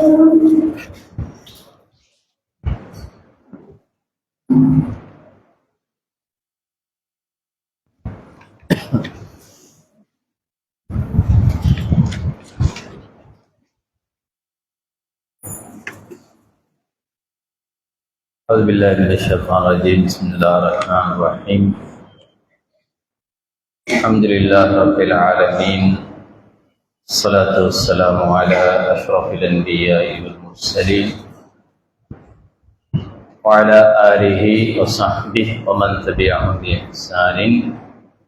أعوذ بالله من الشيطان الرجيم. بسم الله الرحمن الرحيم. الحمد لله رب العالمين، الصلاة والسلام على أشرف الأنبياء والمرسلين وعلى آله وصحبه ومن تبعهم بإحسان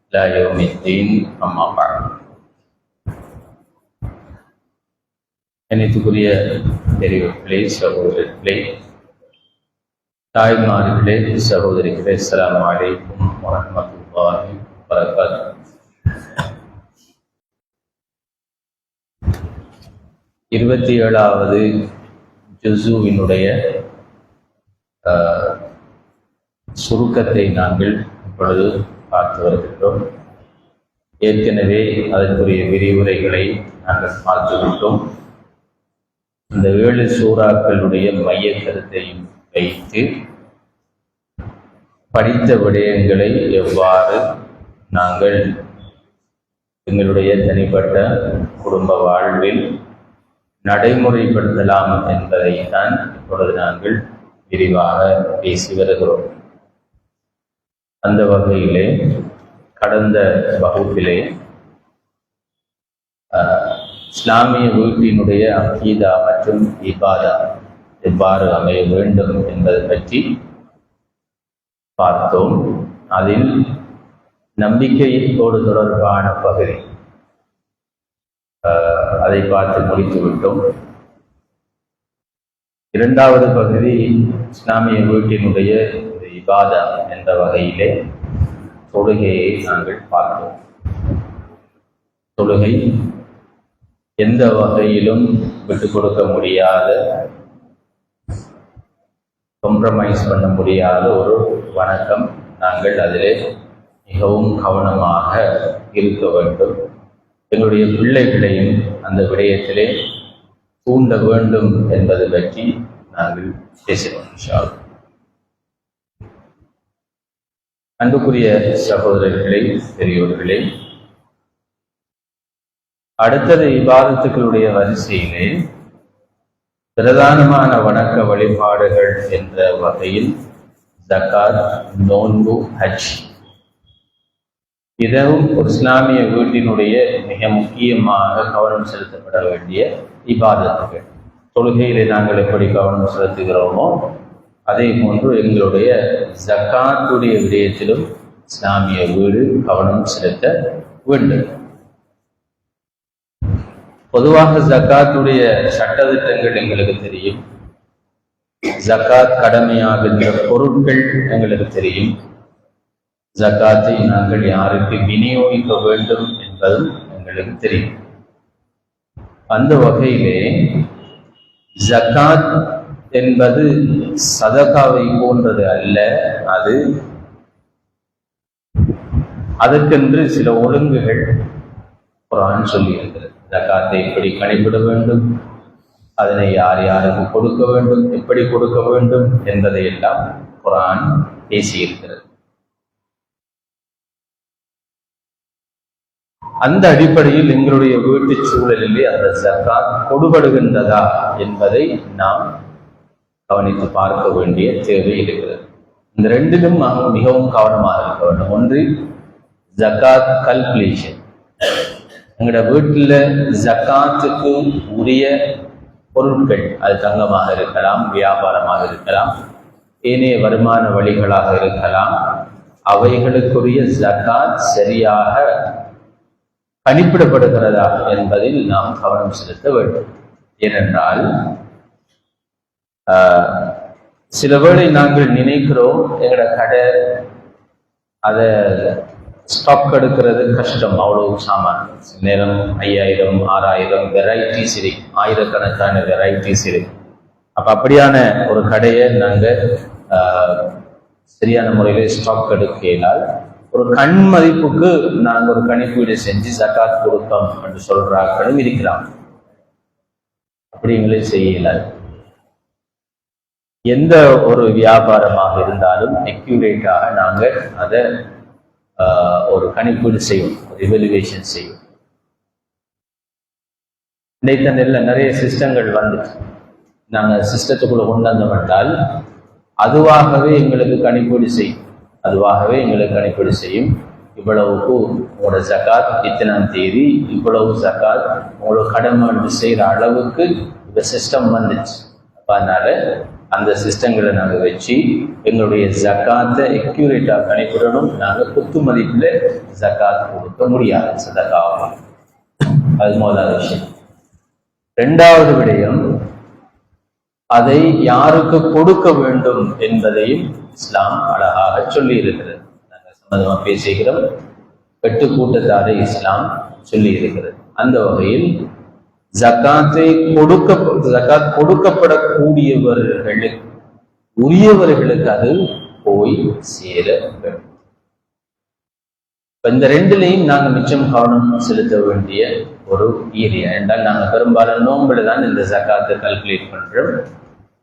إلى يوم الدين. أما بعد. கணித்துக்குரிய பெரியவர்களே, சகோதரர்களே, தாய்மார்களே, சகோதரிகளே, அஸ்ஸலாமு அலைக்கும் வரஹ்மத்துல்லாஹி வபரகாத்துஹு. 27வது ஜுஸுவினுடைய சுருக்கத்தை நாங்கள் இப்பொழுது பார்த்து வருகின்றோம். ஏற்கனவே அதற்குரிய விரிவுரைகளை நாங்கள் பார்த்துவிட்டோம். இந்த 7 சூறாக்களுடைய மைய கருத்தையும் வைத்து படித்த விடயங்களை எவ்வாறு நாங்கள் எங்களுடைய தனிப்பட்ட குடும்ப வாழ்வில் நடைமுறைப்படுத்தலாம் என்பதைத்தான் இப்பொழுது நாங்கள் விரிவாக பேசி வருகிறோம். அந்த வகையிலே கடந்த வகுப்பிலே இஸ்லாமிய வீட்டினுடைய அகீதா மற்றும் இபாதா எவ்வாறு அமைய வேண்டும் என்பதை பற்றி பார்த்தோம். அதில் நம்பிக்கையோடு தொடர்பான பகுதி அதை பார்த்து முடித்து விட்டோம். 2வது பகுதி இஸ்லாமிய வீட்டினுடைய இபாதா என்ற வகையிலே தொழுகையை நாங்கள் பார்த்தோம். தொழுகை எந்த வகையிலும் விட்டுக் கொடுக்க முடியாத, காம்ப்ரமைஸ் பண்ண முடியாத ஒரு வணக்கம். நாங்கள் அதிலே மிகவும் கவனமாக இருக்க வேண்டும். எங்களுடைய பிள்ளைகளையும் அந்த விடயத்திலே தூண்ட வேண்டும் என்பது பற்றி நாங்கள் பேசினோம். இன்ஷா அல்லாஹ். அன்புக்குரிய சகோதரர்களே, பெரியோர்களே, அடுத்தது இபாதத்துக்களுடைய வரிசையிலே பிரதானமான வணக்க வழிபாடுகள் என்ற வகையில் ஜகாத், நோன்பு, ஹஜ், இதுவும் ஒரு இஸ்லாமிய வீட்டினுடைய மிக முக்கியமாக கவனம் செலுத்தப்பட வேண்டிய இபாதத்துகள். தொழுகையிலே நாங்கள் எப்படி கவனம் செலுத்துகிறோமோ அதே போன்று எங்களுடைய ஜகாத்துடைய விடயத்திலும் இஸ்லாமிய வீடு கவனம் செலுத்த வேண்டும். பொதுவாக ஜகாத்துடைய சட்டதிட்டங்கள் எங்களுக்கு தெரியும். ஜகாத் கடமையாகின்ற பொருட்கள் எங்களுக்கு தெரியும். ஜகாத்தை நாங்கள் யாருக்கு விநியோகிக்க வேண்டும் என்பதும் எங்களுக்கு தெரியும். அந்த வகையிலே ஜகாத் என்பது சதகாவை போன்றது அல்ல. அது அதற்கென்று சில ஒழுங்குகள் குர்ஆன் சொல்லியிருக்கிறது. ஜகாத்தை எப்படி கணிப்பிட வேண்டும், அதனை யார் யாருக்கு கொடுக்க வேண்டும், எப்படி கொடுக்க வேண்டும் என்பதை எல்லாம் குர்ஆன் பேசியிருக்கிறது. அந்த அடிப்படையில் எங்களுடைய வீட்டு சூழலிலே அந்த ஜகாத் கொடுபடுகின்றதா என்பதை நாம் கவனித்து பார்க்க வேண்டிய தேவை இருக்கிறது. இந்த ரெண்டிலும் நாம் மிகவும் கவனமாக இருக்க வேண்டும். ஒன்று ஜகாத் கல்குலேஷன். எங்களோட வீட்டில் ஜகாத்துக்கு உரிய பொருட்கள், அது தங்கமாக இருக்கலாம், வியாபாரமாக இருக்கலாம், ஏனைய வருமான வழிகளாக இருக்கலாம், அவைகளுக்குரிய ஜகாத் சரியாக கணிப்பிடப்படுகிறதா என்பதில் நாம் கவனம் செலுத்த வேண்டும். ஏனென்றால் சில வேளை நாங்கள் நினைக்கிறோம் எங்களோட கடை அதை ஸ்டாக் எடுக்கிறது கஷ்டம், அவ்வளவு சாமான். நேரம் 5000 6000 வெரைட்டிஸ் இருக்கு, ஆயிரக்கணக்கான வெரைட்டிஸ் இருக்கு. அப்படியான ஒரு கடையை நாங்கள் சரியான முறையில் ஸ்டாக் எடுக்கையினால் ஒரு கண் மதிப்புக்கு நாங்கள் ஒரு கணிப்பீடு செஞ்சு ஜகாத் கொடுத்தோம் என்று சொல்றாங்களும் இருக்கிறாங்க. அப்படிங்களே செய்யல. எந்த ஒரு வியாபாரமாக இருந்தாலும் அக்யூரேட்டாக நாங்கள் அதை ஒரு கணிப்பீடு செய்வோம், ஒரு எவலுவேஷன் செய்வோம். இன்றைய நிறைய சிஸ்டங்கள் வந்துச்சு. நாங்கள் சிஸ்டத்துக்குள்ள கொண்டு வந்தவட்டால் அதுவாகவே எங்களுக்கு கணிப்பீடு செய்யும். இவ்வளவுக்கு உங்களோட ஜகாத் இத்தனாம் தேதி, இவ்வளவு ஜகாத் உங்களோட கடமை செய்கிற அளவுக்கு இந்த சிஸ்டம் வந்துச்சு. அதனால அந்த சிஸ்டங்களை நாங்கள் வச்சு எங்களுடைய ஜகாத்தை அக்யூரேட்டாக கணிப்பிடணும். நாங்கள் குத்து மதிப்பில் ஜகாத் கொடுக்க முடியாது, சதகாவாக. அது முதலாவது விஷயம். இரண்டாவது விடயம், அதை யாருக்கு கொடுக்க வேண்டும் என்பதையும் இஸ்லாம் அழகாக சொல்லி இருக்கிறது. நாங்கள் சம்பந்தமாக பேசுகிறோம். 8 கூட்டத்தாரை இஸ்லாம் சொல்லி இருக்கிறது. அந்த வகையில் ஜகாத் கொடுக்கப்படக்கூடியவர்களுக்கு, உரியவர்களுக்கு அது போய் சேர வேண்டும். இந்த ரெண்டுலையும் நாங்கள் மிச்சம் கவனம் செலுத்த வேண்டிய ஒரு ஏரியா. என்றால் நாங்கள் பெரும்பாலும் நோம்புல தான் இந்த ஜகாத்தை கால்குலேட் பண்றோம்.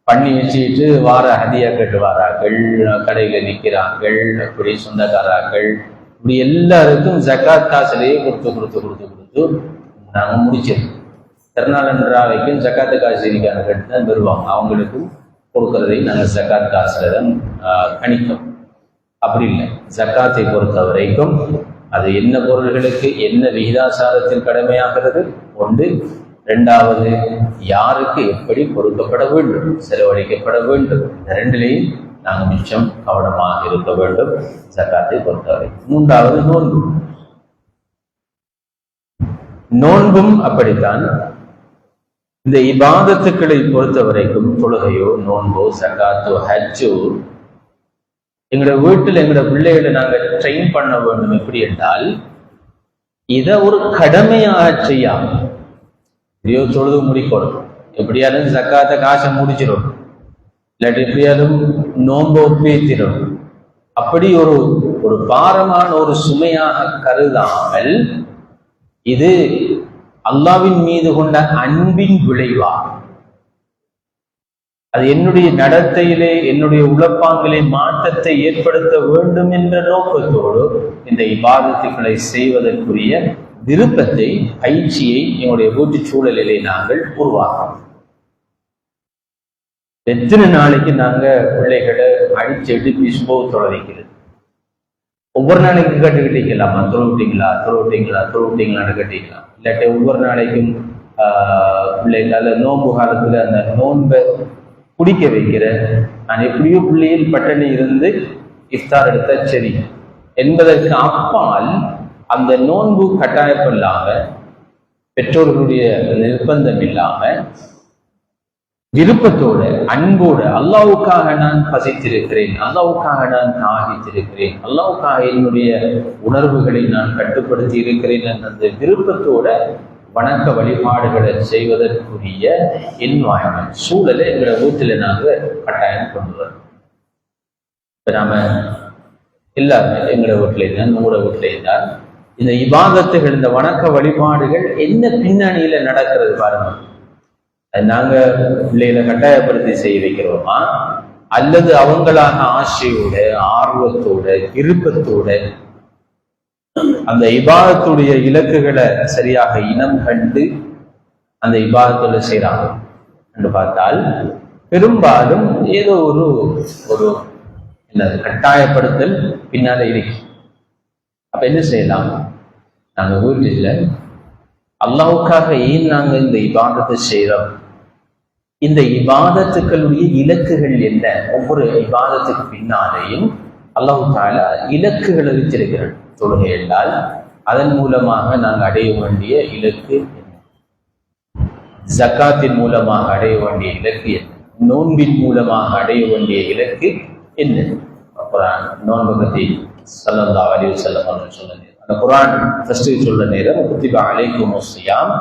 பண்ணி வச்சுட்டு வார ஹதியா கேட்டு வாராக்கள், கடையில நிற்கிறார்கள், அப்படி சொந்தக்காராக்கள், இப்படி எல்லாருக்கும் ஜகாத் காசுலேயே கொடுத்து நாங்கள் முடிச்சிருக்கோம். திருநாளன்றாவைக்கும் ஜக்காத்து காசு இருக்கான கேட்டு தான் வருவாங்க. அவங்களுக்கும் கொடுக்கறதை நாங்கள் ஜக்காத் காசுல தான் கணிக்கும். அப்படி இல்லை. ஜக்காத்தை பொறுத்த வரைக்கும் அது என்ன பொருள்களுக்கு என்ன விகிதாசாரத்தில் கடமையாகிறது ஒன்று. இரண்டாவது, யாருக்கு எப்படி கொடுக்கப்பட வேண்டும், செலவழிக்கப்பட வேண்டும். இந்த ரெண்டிலையும் நாங்கள் மிச்சம் கவனமாக இருக்க வேண்டும் ஜக்காத்தை பொறுத்தவரை. மூன்றாவது, நோன்பும் அப்படித்தான். இந்த இபாதத்துக்களை பொறுத்த வரைக்கும் தொழுகையோ, நோன்போ, ஜகாத்தோ, ஹஜ்ஜோ, எங்களோட வீட்டில் எங்களோட பிள்ளைகளை நாங்கள் ட்ரெயின் பண்ண வேண்டும். எப்படி என்றால், இதை ஒரு கடமையாக செய்யாம எப்படியோ தொழுது முடிக்கணும், எப்படியாலும் ஜக்காத்த காசை முடிச்சிடும், இல்லாட்டி எப்படியாலும் நோன்பு ஒப்பேத்திடும், அப்படி ஒரு பாரமான ஒரு சுமையாக கருதாமல் இது அல்லாவின் மீது கொண்ட அன்பின் விளைவா, அது என்னுடைய நடத்தையிலே என்னுடைய உழைப்பாங்கிலே மாற்றத்தை ஏற்படுத்த வேண்டும் என்ற நோக்கத்தோடு இந்த இபாதத்துக்களை செய்வதற்குரிய விருப்பத்தை, பயிற்சியை எங்களுடைய வீட்டு சூழலிலே நாங்கள் உருவாக்கணும். எத்தனை நாளைக்கு நாங்க பிள்ளைகளை அடிச்சு எடுப்பி சுபவத்தோட வைக்கிறது? ஒவ்வொரு நாளைக்கு கட்டுக்கிட்டீங்களாமா, தொழுவிட்டீங்களான்னு கட்டிக்கலாம். இல்லாட்டி ஒவ்வொரு நாளைக்கும் பிள்ளைகளால் நோன்பு காலத்துல அந்த நோன்பை குடிக்க வைக்கிற, நான் எப்படியோ பிள்ளையில் பட்டணி இருந்து இஃப்தார் எடுத்த சரி என்பதற்கு அப்பால் அந்த நோன்பு கட்டாயப்படாம, பெற்றோர்களுடைய நிர்பந்தம் இல்லாம, விருப்பத்தோடு, அன்போடு, அல்லாவுக்காக நான் பசித்திருக்கிறேன், அல்லாவுக்காக நான் தாகித்திருக்கிறேன், அல்லாவுக்காக என்னுடைய உணர்வுகளை நான் கட்டுப்படுத்தி இருக்கிறேன் என்ற அந்த விருப்பத்தோட வணக்க வழிபாடுகளை செய்வதற்குரிய என்வாயன்மெண்ட், சூழலை எங்களோட வீட்டில் நாங்கள் கட்டாயம் கொண்டு வரோம். இப்போ நாம எல்லாருமே எங்களோட வீட்டில் இருந்தால், உங்களோட வீட்டில் இருந்தால், இந்த இபாதத்துகள், இந்த வணக்க வழிபாடுகள் என்ன பின்னணியில நடக்கிறது பாருங்க. நாங்க பிள்ளைகளை கட்டாயப்படுத்தி செய்ய வைக்கிறோமா, அல்லது அவங்களாக ஆசையோட, ஆர்வத்தோட, விருப்பத்தோட அந்த இபாதத்துடைய இலக்குகளை சரியாக இனம் கண்டு அந்த இபாதத்துல செய்யறாங்க என்று பார்த்தால், பெரும்பாலும் ஏதோ ஒரு கட்டாயப்படுத்தல் பின்னால இருக்கு. அப்ப என்ன செய்யலாம்? நாங்க வீட்டில் அல்லாஹ்வுக்காக ஏன் நாங்க இந்த இபாதத்தை செய்யறோம், இந்த இபாதத்துக்களுடைய இலக்குகள் என்ன? ஒவ்வொரு இபாதத்துக்கு பின்னாலேயும் அல்லாஹ் தஆலா இலக்குகளை வச்சிருக்கிறார். தொழுகை என்றால் அதன் மூலமாக நாங்கள் அடைய வேண்டிய இலக்கு என்ன? ஜக்காத்தின் மூலமாக அடைய வேண்டிய இலக்கு என்ன? நோன்பின் மூலமாக அடைய வேண்டிய இலக்கு என்ன? குர்ஆன் நோன்பு பற்றி ஸல்லல்லாஹு அலைஹி வஸல்லம் அவர்கள் சொன்னாங்க. அந்த குர்ஆன் ஃபர்ஸ்ட் சொல்ற நேரம் குத்திப அலைக்குமுஸ் ஸியாம்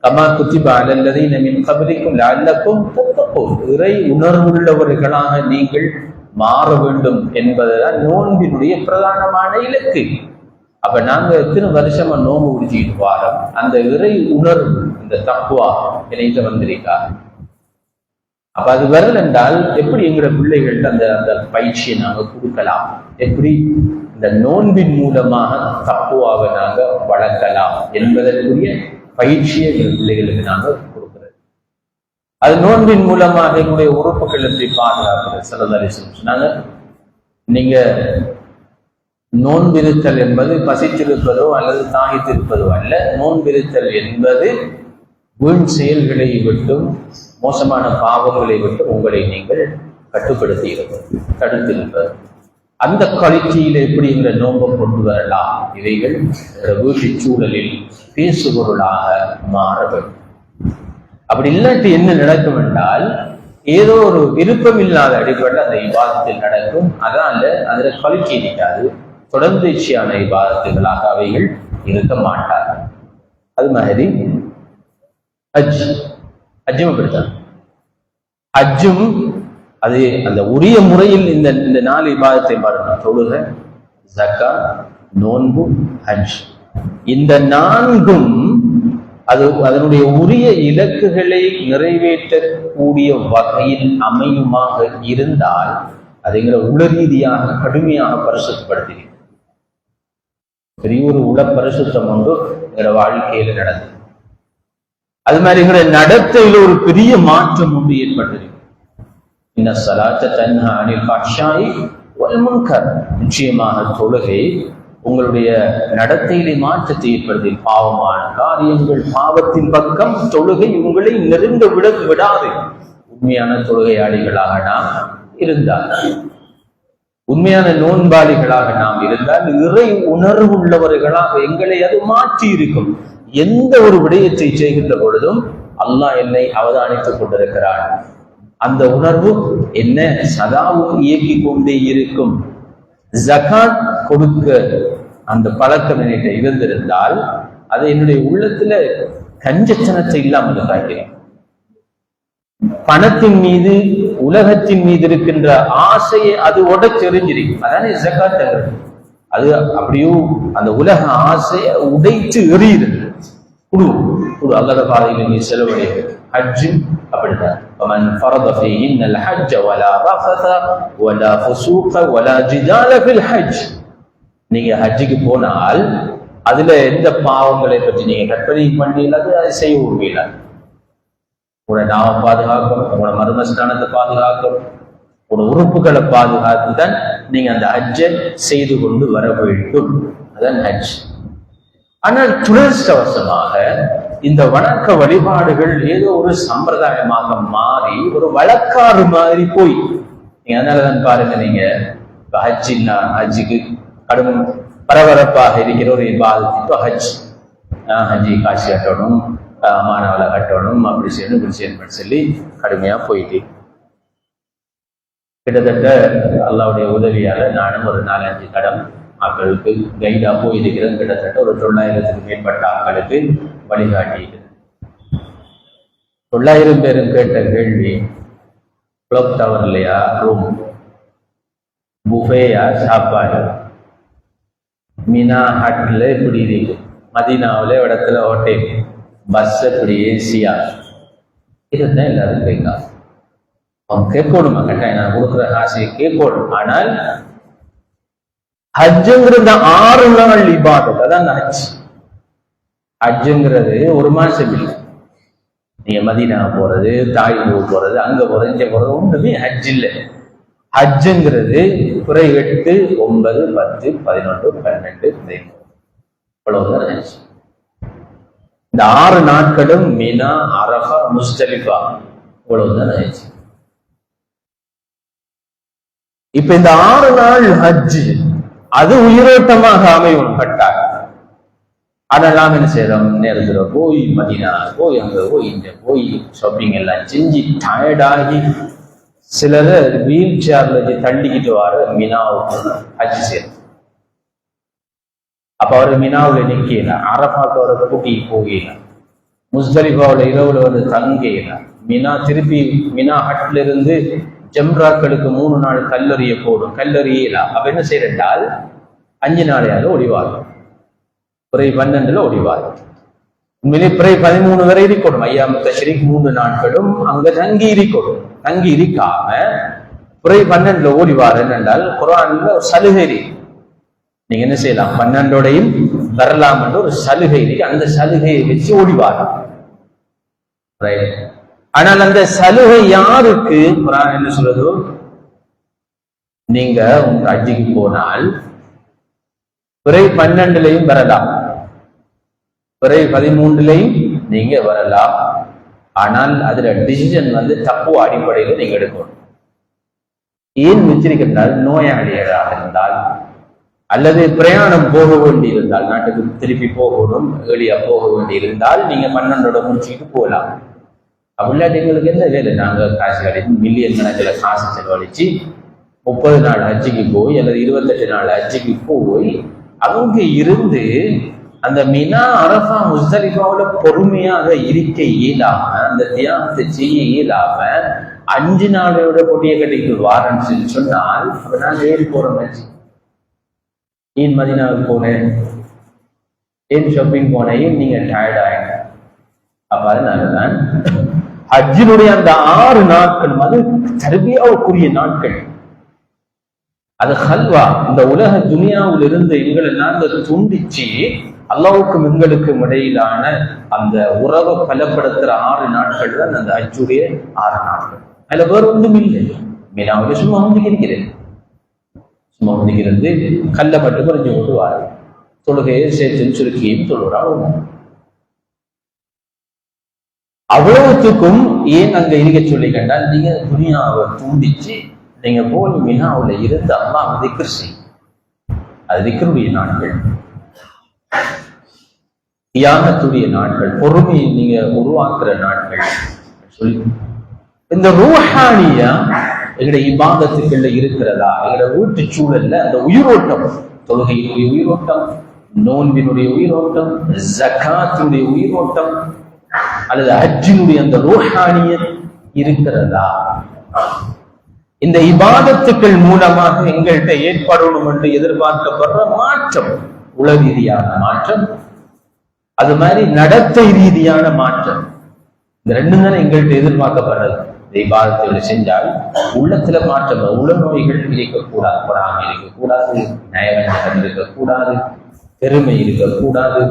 கமா குத்திப அலல் லதீன மின் கப்லிக்கும் லஅல்லக்கும் தத்தகூன், இறை உணர்வுள்ளவர்களாக நீங்கள் மாற வேண்டும் என்பதுதான் நோன்பினுடைய பிரதானமான இலக்கு. அப்ப நாங்க எத்தனை வருஷமா நோம்பு பிடிச்சிட்டு வாரோம், அந்த இறை உணர்வு, இந்த தக்குவா இணைந்து வந்திருக்கா. அப்ப அது வரல என்றால் எப்படி எங்களோட பிள்ளைகள்ட்ட அந்த அந்த பயிற்சியை நாங்க கொடுக்கலாம், எப்படி இந்த நோன்பின் மூலமாக தக்குவாவை நாங்க வளர்க்கலாம் என்பதற்குரிய பயிற்சியை எங்கள் பிள்ளைகளுக்கு நாங்க கொடுக்கிறது. அது நோன்பின் மூலமாக எங்களுடைய உறுப்புகள் எப்படி பாதுகாக்கிறது. சிலதரை சொன்னாங்க, நீங்க நோன்பிருத்தல் என்பது பசித்திருப்பதோ அல்லது தாகித்திருப்பதோ அல்ல. நோன்பிருத்தல் என்பது வீண் செயல்களை விட்டும் மோசமான பாவங்களை விட்டும் உங்களை நீங்கள் கட்டுப்படுத்தி இருப்பது, தடுத்திருப்பது. அந்த குவாலிட்டியில எப்படி இந்த நோன்பை கொண்டு வரலாம், இவைகள் வீட்டு சூழலில் பேசுபொருளாக மாற வேண்டும். அப்படி இல்லாட்டி என்ன நடக்கும் என்றால், ஏதோ ஒரு விருப்பம் இல்லாத அடிப்படையில் அந்த இபாதத்தில் நடக்கும். அதனால அதுல குவாலிட்டி இருக்காது, தொடர்ந்தேர்ச்சியான இபாதத்துகளாக அவைகள் இருக்க மாட்டார்கள். அது மாதிரி ஹஜ்ஜும் அப்படித்தான். ஹஜ்ஜும் அது அந்த உரிய முறையில் இந்த 4 இபாதத்தை பாருங்க, தொழுக, ஜக்கா, நோன்பு, ஹஜ். இந்த 4ம் அது அதனுடைய உரிய இலக்குகளை நிறைவேற்றக்கூடிய வகையில் அமையுமாக இருந்தால் அதுங்கிற உள ரீதியாக கடுமையாக பரிசுத்தப்படுத்தி பெரிய ஒரு உள பரிசுத்தம் ஒன்று எங்களோட வாழ்க்கையில நடந்தது. அது மாதிரி எங்களுடைய நடத்தையில ஒரு பெரிய மாற்றம் ஒன்று ஏற்பட்டிருக்கு. நிச்சயமாக தொழுகை உங்களுடைய நடத்தையிலே மாற்றத்தை ஏற்படுத்தி, பாவமான காரியங்கள், பாவத்தின் பக்கம் தொழுகை உங்களை நெருங்க விடாது. உண்மையான தொழுகையாளிகளாக நாம் இருந்தால், உண்மையான நோன்பாளிகளாக நாம் இருந்தால், இறை உணர்வு உள்ளவர்களாக எங்களை அது மாற்றி இருக்கும். எந்த ஒரு விடயத்தை செய்கின்ற பொழுதும் அல்லாஹ் என்னை அவதானித்துக் கொண்டிருக்கிறான், அந்த உணர்வு என்ன சதாவும் இயக்கி கொண்டே இருக்கும். ஜகாத் கொடுக்க அந்த பழக்கம் என்கிட்ட இருந்திருந்தால் அது என்னுடைய உள்ளத்துல கஞ்சத்தனத்தை இல்லாமல் காட்டுகிறேன். பணத்தின் மீது, உலகத்தின் மீது இருக்கின்ற ஆசையை அது உடைச்செறிஞ்சிருக்கும். அதானே ஜகாத். அது அப்படியோ அந்த உலக ஆசையை உடைத்து எறியுது. குடு அல்லாஹ் பாதையில நீ செலவழிவு. ஹஜ் அப்படிதான். ومن فرض فيهن الحج ولا رفث ولا فسوق ولا جدال في الحج. நீங்க ஹஜ்ஜுக்கு போனால் அதுல எந்த பாவங்களை பற்றி நீங்க கற்பனை பண்ணி அதை செய்ய முடியல. உங்களோட நாம பாதுகாக்கும், உங்களோட மர்மஸ்தானத்தை பாதுகாக்கும், உங்களோட உறுப்புகளை பாதுகாத்து தான் நீங்க அந்த ஹஜ்ஜை செய்து கொண்டு வர வேண்டும். அதான் ஹஜ். ஆனால் துரதிர்ஷ்டவசமாக இந்த வணக்க வழிபாடுகள் ஏதோ ஒரு சம்பிரதாயமாக மாறி ஒரு வழக்காறு மாதிரி போய், நீங்க அதனாலதான் பாருங்க, நீங்க ஹஜ்ஜின்னா ஹஜ்ஜுக்கு கடும் பரபரப்பாக இருக்கிற ஒரு இபாதத். இப்போ ஹஜ்ஜி காட்சி கட்டணும், மாணவலை கட்டணும், அப்படி செய்யணும், இப்படி செய்யணும்னு சொல்லி கடுமையா போயிட்டு, கிட்டத்தட்ட அல்லாவுடைய உதவியால நானும் ஒரு 4-5 கடம் மக்களுக்கு கைடா போயிருக்கிறேன். கிட்டத்தட்ட ஒரு 900க்கு மேற்பட்ட ஆட்களுக்கு வழிகாட்டி. 900 பேரும் கேட்ட கேள்வி, கிளப் டவர் இல்லையா, ரூம் புஃபேயா, சாப்பாடு, மினா ஹட்ல இப்படி இருக்கு, மதீனாவில இடத்துல ஹோட்டல், பஸ் இப்படி ஏசியா, இதுதான் எல்லாரும் கேட்காது. அவன் கேட்கணுமா? கட்டாயம் நான் கொடுக்குற ஆசையை கேட்கணும். ஆனால் ஹஜ்ஜுங்கிறது 6 நாள் இபாதத். அதான் ஹஜ். ஹஜ்ஜுங்கிறது ஒரு மாசம் இல்லை. நீங்க மதீனா போறது, தாய்பூ போறது, அங்க போறது, இங்க போறது ஒன்றுமே ஹஜ் இல்லை. ஹஜ்ஜுங்கிறது குறை 8, 9, 10, 11, 12 இவ்வளவுதான் ஹஜ். இந்த 6 நாட்களும் மினா, அரஃபா, முஸ்தலிஃபா இவ்வளவுதான் ஹஜ். இப்ப இந்த 6 நாள் ஹஜ் அது உயிரோட்டமாக அமையும் கட்டாயம். அதெல்லாம் என்ன செய்யறோம், நேரத்துல போய் மதீனா போய் அங்க போய் இங்க போய் ஷாப்பிங் எல்லாம் செஞ்சு டயர்டாகி சிலர் வீல் சேர்ல தள்ளிக்கிட்டு வர மினாவுக்கு ஹஜ் செய்யணும். அப்ப அவரு மினாவுல நிக்கல, அரஃபாக்கு அவரை கூட்டி போகல, முஸ்தலிஃபாவுல இரவுல வந்து தங்கல, மினா திருப்பி மினா ஹட்ல இருந்து ஜம்ராக்களுக்கு 3 நாள் கல்லறிய போடும், கல்லறியலாம். அப்ப என்ன செய்யறால் 5 நாளையாக ஒளிவாகும். பிறை 12 ஓடிவார். உண்மையிலே பிறை 13 வரை இருக்கணும். ஐயாம் தஷ்ரீக் 3 நாட்களும் அங்க தங்கி இருக்கணும். தங்கி இருக்காம பிறை 12 ஓடிவார் என்றால் குர்ஆன்ல ஒரு சலுகை. நீங்க என்ன செய்யலாம், 12ஓடையும் வரலாம் என்ற ஒரு சலுகை இருக்கு. அந்த சலுகையை வச்சு ஓடிவார். ஆனால் அந்த சலுகை யாருக்கு? குர்ஆன் என்ன சொல்றது? நீங்க உங்க ஹஜ்ஜுக்கு போனால் பிறை 12லயும் வரலாம், பிறை 13லயும் நீங்க வரலாம். ஆனால் அதுல டிசிஷன் தக்குவா அடிப்படையில நீங்க எடுக்கணும். ஏன் வச்சிருக்கின்றால், நோயாளிகளாக இருந்தால் அல்லது பிரயாணம் போக வேண்டி இருந்தால், நாட்டுக்கு திருப்பி போகணும், ஏழியா போக வேண்டி இருந்தால் நீங்க 12ஓட முடிச்சுக்கிட்டு போகலாம். அப்படில்லாட்டி எங்களுக்கு என்ன வேலை? நாங்க காசு கிடைக்கும் மில்லியன் கணக்கில் காசு செலவழிச்சு 30 நாள் ஹஜ்ஜுக்கு போய் அல்லது 28 நாள் ஹஜ்ஜுக்கு போய் அவங்க இருந்து அந்த மினா அரஃபா முஸ்தலிஃபாவுல பொறுமையாக இருக்க இயலாம, அந்த தியாகத்தை செய்ய இயலாம 5 நாளோட கொட்டிய கட்டிக்கு வாரன்னு சொன்னால் அப்ப நான் ஏறி போறோம். ஏன் மதீனாவுக்கு போனேன், ஏன் ஷாப்பிங் போனேன், ஏன் நீங்க டயர்ட் ஆயிங்க. அப்ப அதனாலதான் ஹஜ்ஜினுடைய அந்த 6 நாட்கள் அது தர்பியாவுக்குரிய நாட்கள். அது ஹல்வா. இந்த உலக துனியாவில் இருந்து எங்களை நாங்கள் துண்டிச்சு அல்லாஹ்வுக்கும் எங்களுக்கும் இடையிலான அந்த உறவை பலப்படுத்துற 6 நாட்கள் தான் அந்த ஹஜ்ஜுடைய 6 நாட்கள். அதுல வேற ஒன்றும் இல்லை. மீனாவில் சும்மா வந்துக்கிறேன், சும்மா வந்துக்கிறது, கல்ல மட்டும் குறைஞ்சு விடுவார், தொழுகையை சேர்த்து சுருக்கியும் தொழுகிறார். அவ்வளவுத்துக்கும் ஏன் அங்க இருக்க சொல்லி கண்டால், நீங்க துனியாவை துண்டிச்சு நீங்க போய் மினாவுல இருந்து அல்லாஹ் திக்ர் செய். அது திக்ருடைய நாட்கள், தியாகத்துடைய நாட்கள், பொறுமையை நீங்க உருவாக்குற நாட்கள் சொல்லி. இந்த ரூஹானியா எங்களுடைய இபாதத்துக்குள்ள இருக்கிறதா? எங்களுடைய வீட்டு சூழல்ல அந்த உயிரோட்டம், தொழுகையினுடைய உயிரோட்டம், நோன்பினுடைய உயிரோட்டம், ஜகாத்தினுடைய உயிரோட்டம் அல்லது ஹஜ்ஜினுடைய அந்த ரூஹானியத் இருக்கிறதா? இந்த இபாதத்துக்கள் மூலமாக எங்கள்கிட்ட ஏற்படணும் என்று எதிர்பார்க்கப்படுற மாற்றம், உள ரீதியான மாற்றம், அது மாதிரி நடத்தை ரீதியான மாற்றம், இந்த ரெண்டும் தானே எங்கள்கிட்ட எதிர்பார்க்கப்படுறது. இந்த இபாதத்தை செஞ்சால் உள்ளத்துல மாற்றம், உள நோய்கள் இருக்கக்கூடாது, பொறாமை இருக்கக்கூடாது, நயவஞ்சகம் இருக்கக்கூடாது, பெருமை இருக்கக்கூடாது,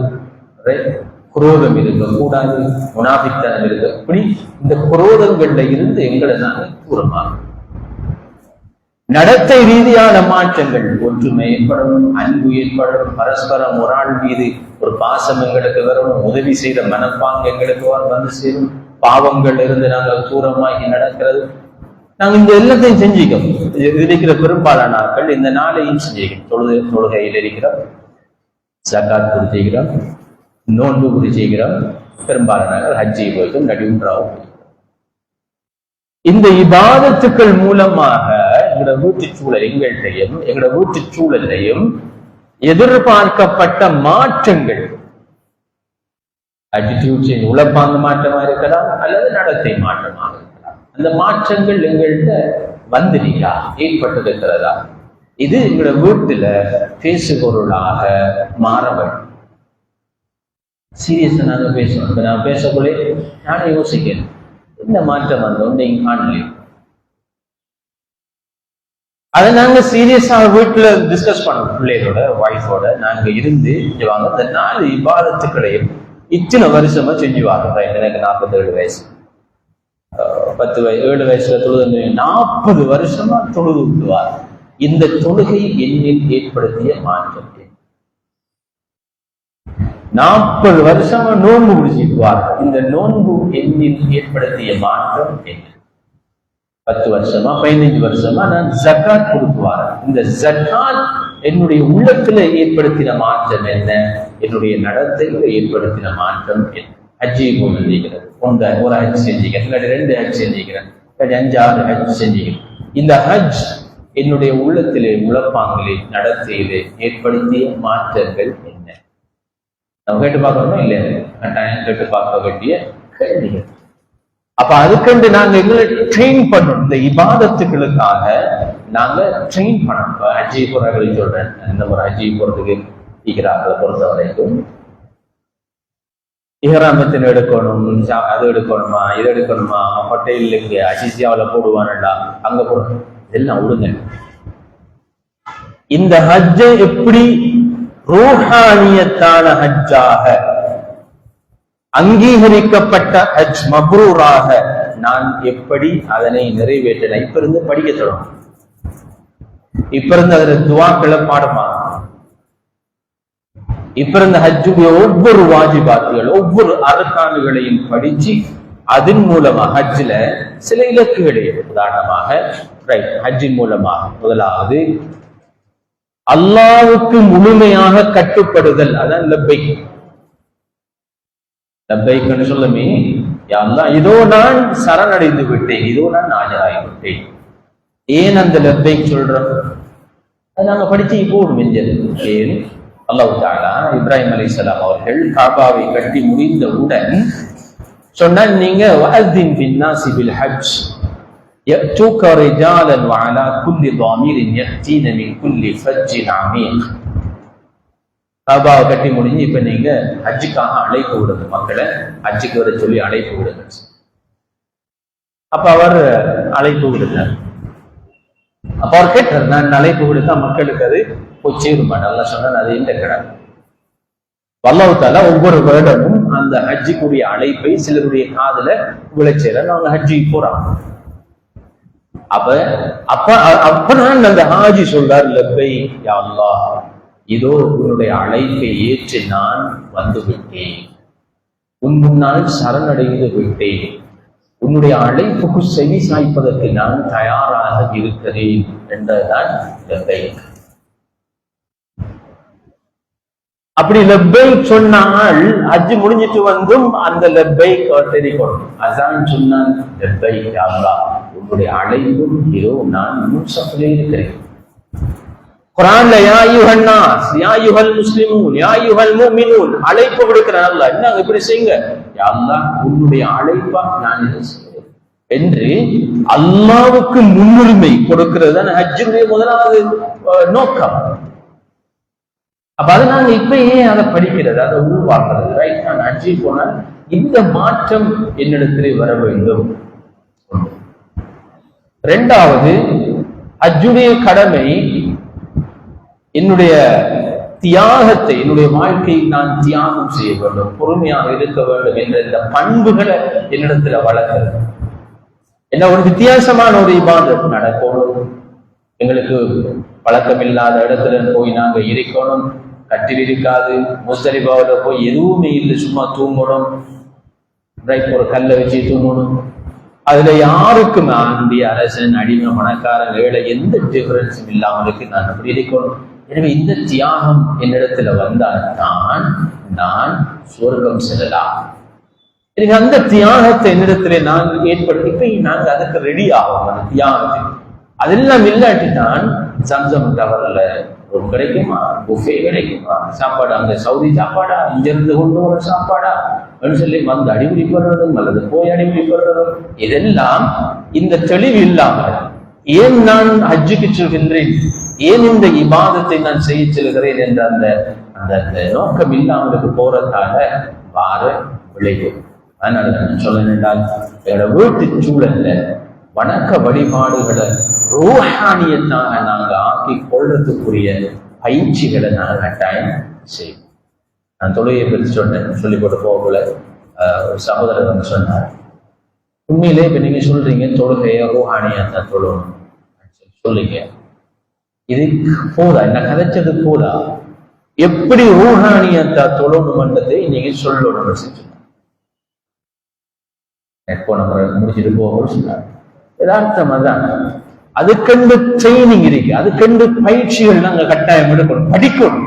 குரோதம் இருக்கக்கூடாது, முனாபித்தனம் இருக்க. இப்படி இந்த குரோதங்கள்ல இருந்து எங்களை நாங்கள் தூரமாக நடத்தை ரீதியான மாற்றங்கள், ஒற்றுமை ஏற்படணும், அன்பு ஏற்படணும், பரஸ்பரம் ஒரு ஆள் மீது ஒரு பாசம் எங்களுக்கு வரணும், உதவி செய்த மனப்பாங்கு எங்களுக்கு வந்து சேரும், பாவங்கள் இருந்து நாங்கள் தூரமாகி நடக்கிறது. நாங்கள் இந்த எல்லாத்தையும் செஞ்சுக்கோம். இருக்கிற பெரும்பாலான நாட்கள் இந்த நாளையும் செஞ்சுக்கணும். தொழுகையில் இருக்கிறோம், ஜகாத் குறி செய்கிறோம், நோன்பு குறி செய்கிறோம், பெரும்பாலான ஹஜ்ஜி போய்க்கும் நடிவுன்றாவும். இந்த இபாதத்துக்கள் மூலமாக எங்களோட வீட்டு சூழல், எங்கள்கிட்டையும் எங்களோட வீட்டு சூழலையும் எதிர்பார்க்கப்பட்ட மாற்றங்கள், அட்டிடியூட் சேஞ்ச், உளப்பாங்க மாற்றமா இருக்கலாம் அல்லது நடத்தை மாற்றமாக இருக்கலாம். அந்த மாற்றங்கள் எங்கள்கிட்ட வந்துட்டீங்களா, ஏற்பட்டிருக்கிறதா? இது எங்களோட வீட்டுல பேசுபொருளாக மாற வேண்டும். சீரியஸா நாங்க பேசணும். இப்ப நான் பேசக்குள்ளே நானே யோசிக்கிறேன், இந்த மாற்றம் வந்தோம் நீங்க காணலையே. அதை நாங்க சீரியஸா வீட்டுல டிஸ்கஸ் பண்ணோம், பிள்ளைகளோட, ஒய்ஃபோட. நாங்க இருந்து செஞ்சுவாங்க இந்த 4 இபாதத்துக்களையும் இத்தனை வருஷமா செஞ்சுவாங்க. எனக்கு 47 வயசு, 7 வயசுல தொழுது 40 வருஷமா தொழுது விட்டுவார். இந்த தொழுகை என்னில் ஏற்படுத்திய மாற்றம். 40 வருஷமா நோன்பு பிடிச்சிக்குவார். இந்த நோன்பு என்னில் ஏற்படுத்திய மாற்றம் என்ன? 10 வருஷமா 15 வருஷமா நான் ஜகாத் கொடுக்குவார். இந்த ஜகாத் என்னுடைய உள்ளத்துல ஏற்படுத்தின மாற்றம் என்ன? என்னுடைய நடத்தையில ஏற்படுத்தின மாற்றம் என்ன? ஹஜ்ஜி போன்று செய்கிறது, ஒரு ஹஜ் செஞ்சுக்கிறேன், 2 ஹஜ் செஞ்சுக்கிறேன், 5-6 ஹஜ் செஞ்சுக்கிறேன். இந்த ஹஜ் என்னுடைய உள்ளத்திலே, உளப்பாங்கிலே, நடத்தையிலே ஏற்படுத்திய மாற்றங்கள் என்ன? நம்ம கேட்டு பார்க்கணுமா இல்லையா? கட்டாயம் கேட்டு பார்க்க வேண்டிய கேள்விகள். அப்ப அதுக்கண்டு நாங்க எங்களை ட்ரெயின் பண்ணணும். இந்த இபாதத்துகளுக்காக நாங்க ட்ரெயின் பண்ணணும். ஹஜ்ஜி போறாங்க சொல்றேன், இந்த ஒரு ஹஜ்ஜி போறதுக்கு இஹ்ராம்களை பொறுத்த வரைக்கும் இஹ்ராமத்தின் எடுக்கணும், அது எடுக்கணுமா, இது எடுக்கணுமா, ஹோட்டலுக்கு அசிசியாவில் போடுவானடா, அங்க போடணும், இதெல்லாம் விடுங்க. இந்த ஹஜ்ஜை எப்படி ரூஹானியத்தான ஹஜ்ஜாக அங்கீகரிக்கப்பட்ட ஹஜ் மப்ரூராக நான் எப்படி அதனை நிறைவேற்றலாம்? இப்ப இருந்து படிக்க தொடங்கும், இப்ப இருந்து அதுல துவாக்களை பாடமா, இப்ப இருந்த ஹஜ்ஜுடைய ஒவ்வொரு வாஜிபாத்துகள் ஒவ்வொரு அர்கான்களையும் படிச்சு அதன் மூலமா ஹஜ்ஜில சில இலக்குகளை, உதாரணமாக ஹஜ்ஜின் மூலமாக முதலாவது அல்லாஹ்வுக்கு முழுமையாக கட்டுப்படுதல், அதான் லப்பைக். லப்பைக்னு சொல்லுமே, யா அல்லாஹ் இதோ நான் சரணடைந்து விட்டேன், இதோ நான் ஆஜராகி விட்டேன். ஏன் அந்த லப்பைக் சொல்றோம்? அது நாங்க படிச்சு இப்போ மெஞ்சல். ஏன் அல்லாஹ் தஆலா இப்ராஹிம் அலைஹிஸ்ஸலாம் அவர்கள் காபாவை கட்டி முடிந்தவுடன் சொன்னான், நீங்க வஅذின் பின்னாஸி பில் ஹஜ் يأتوك رجالا وعلى كل ضامر يأتين من كل فج عميق. காபாவை கட்டி முடிஞ்சு இப்ப நீங்க ஹஜ்ஜுக்காக அழைப்பு விடுங்க, மக்களை ஹஜ்ஜுக்கு வர சொல்லி அழைப்பு விடுங்க. அப்ப அவர் அழைப்பு விடுறார். அப்ப அவர் கேட்டார், நான் அழைப்பு விடுத்தா மக்களுக்கு அது போய் சேருமா? நல்லா சொன்ன அது இந்த கிடக்கு. அல்லாஹ் தஆலா ஒவ்வொரு வருடமும் அந்த ஹஜ்ஜுக்குரிய அழைப்பை சிலருடைய காதுல விளைச்சேர அவங்க ஹஜ்ஜுக்கு போறாங்க. அப்ப நான் அந்த ஹாஜி சொல்றார், லப்பை யா அல்லாஹ், இதோ உன்னுடைய அழைப்பை ஏற்று நான் வந்து விட்டேன், உன் முன்னால் சரணடைந்து விட்டேன், உன்னுடைய அழைப்புக்கு செவி சாய்ப்பதற்கு நான் தயாராக இருக்கிறேன் என்றதான் லப்பை. அப்படி லப்பை சொன்னால் ஹஜ் முடிஞ்சிட்டு வந்தும் அந்த லப்பை தெரிவிக்கணும். அதான் சொன்னான், லப்பை யா அல்லாஹ், உன்னுடைய அழைப்பும் இதோ நான் முன்சஃபிலே இருக்கிறேன். குர்ஆன்ல யா அய்யுஹன் நாஸ், யா அய்யுஹல் முஸ்லிமூன், யா அய்யுஹல் முஃமினூன் அழைப்பு விடுக்கிறான் அல்லாஹ். என்ன இப்படி செய்யுங்க, யா அல்லாஹ் உன்னுடைய அழைப்பா நான் இதை செய்கிறேன் என்று அல்லாஹ்வுக்கு முன்னுரிமை கொடுக்கிறது தான் ஹஜ்ஜுடைய முதலாவது நோக்கம். அப்ப அதை நாங்க இப்ப ஏன் அதை படிக்கிறது, அதை உருவாக்குறது? ரைட், நான் ஹஜ்ஜி போனால் இந்த மாற்றம் என்னிடத்திலே வர வேண்டும். இரண்டாவது, ஹஜ்ஜுடைய கடமை என்னுடைய தியாகத்தை, என்னுடைய வாழ்க்கையை நான் தியாகம் செய்ய வேண்டும், பொறுமையாக இருக்க வேண்டும் என்ற இந்த பண்புகளை என்னிடத்துல வளர்க்கிறது. என்ன ஒரு வித்தியாசமான ஒரு இபாதத் நடக்கணும். எங்களுக்கு பழக்கம் இல்லாத இடத்துல போய் நாங்க இருக்கணும், கட்டில் இருக்காது, முஸ்தலிஃபாவுல போய் எதுவுமே இல்லை, சும்மா தூங்கணும், ஒரு கல்லை வச்சு தூங்கணும். அதுல யாருக்கும் ஆண்டி அரசன் அடிமை பணக்காரன் வேலை எந்த டிஃபரன்ஸும் இல்லாமலுக்கு நான் அப்படி இருக்கணும். எனவே இந்த தியாகம் என்னிடத்துல வந்தால் தான் நான் சொர்க்கம் செல்லலாம். எனவே அந்த தியாகத்தை என்னிடத்துல நாங்கள் ஏற்படுத்தி இப்ப நாங்க அதுக்கு ரெடி ஆகும். அந்த தியாகத்தை அதெல்லாம் இல்லாட்டி தான் சம்சம் டவர்ல ரூம் கிடைக்குமா, புஃபே கிடைக்குமா, சாப்பாடு அங்க சவுதி சாப்பாடா, இங்கிருந்து கொண்டு வர சாப்பாடா சொல்லி வந்து அடிபிடிப்படுறதும் அல்லது போய் அடிபிடிப்படுறதும், இதெல்லாம் இந்த தெளிவு இல்லாமல் ஏன் நான் ஹஜ்ஜுக்கு செல்கின்றேன், ஏன் இந்த இபாதத்தை நான் செய்ய செல்கிறேன் என்ற அந்த அந்த நோக்கம் இல்லாமலுக்கு போறதால வார விளைவு. அதனால நான் சொல்ல என்றால் என்னோட வீட்டு சூழல்ல வணக்க வழிபாடுகளை ரூஹானியத்தாக நாங்க ஆக்கி கொள்றதுக்குரிய பயிற்சிகளை நாங்கள் கட்டாயம் செய்வோம். நான் தொழுகையை பற்றி சொன்னேன், சொல்லிக் கொடுத்து போகல ஒரு சகோதரர் வந்து சொன்னார், உண்மையிலே இப்ப நீங்க சொல்றீங்க தொழுகைய ரூஹானியத்தான் தொழணும் சொல்லுங்க, இது போதா, என்ன கதைச்சது போதா, எப்படி ரூஹானியத்தா தொழணும்ன்றதை நீங்க சொல்லணும் சொன்னார். எப்போ நம்ம முடிச்சுட்டு போக சொன்னார். யதார்த்தமா தான், அதுக்கண்டு ட்ரைனிங் இருக்கு, அதுக்கண்டு பயிற்சிகள் நாங்க கட்டாயம் எடுக்கணும், படிக்கணும்.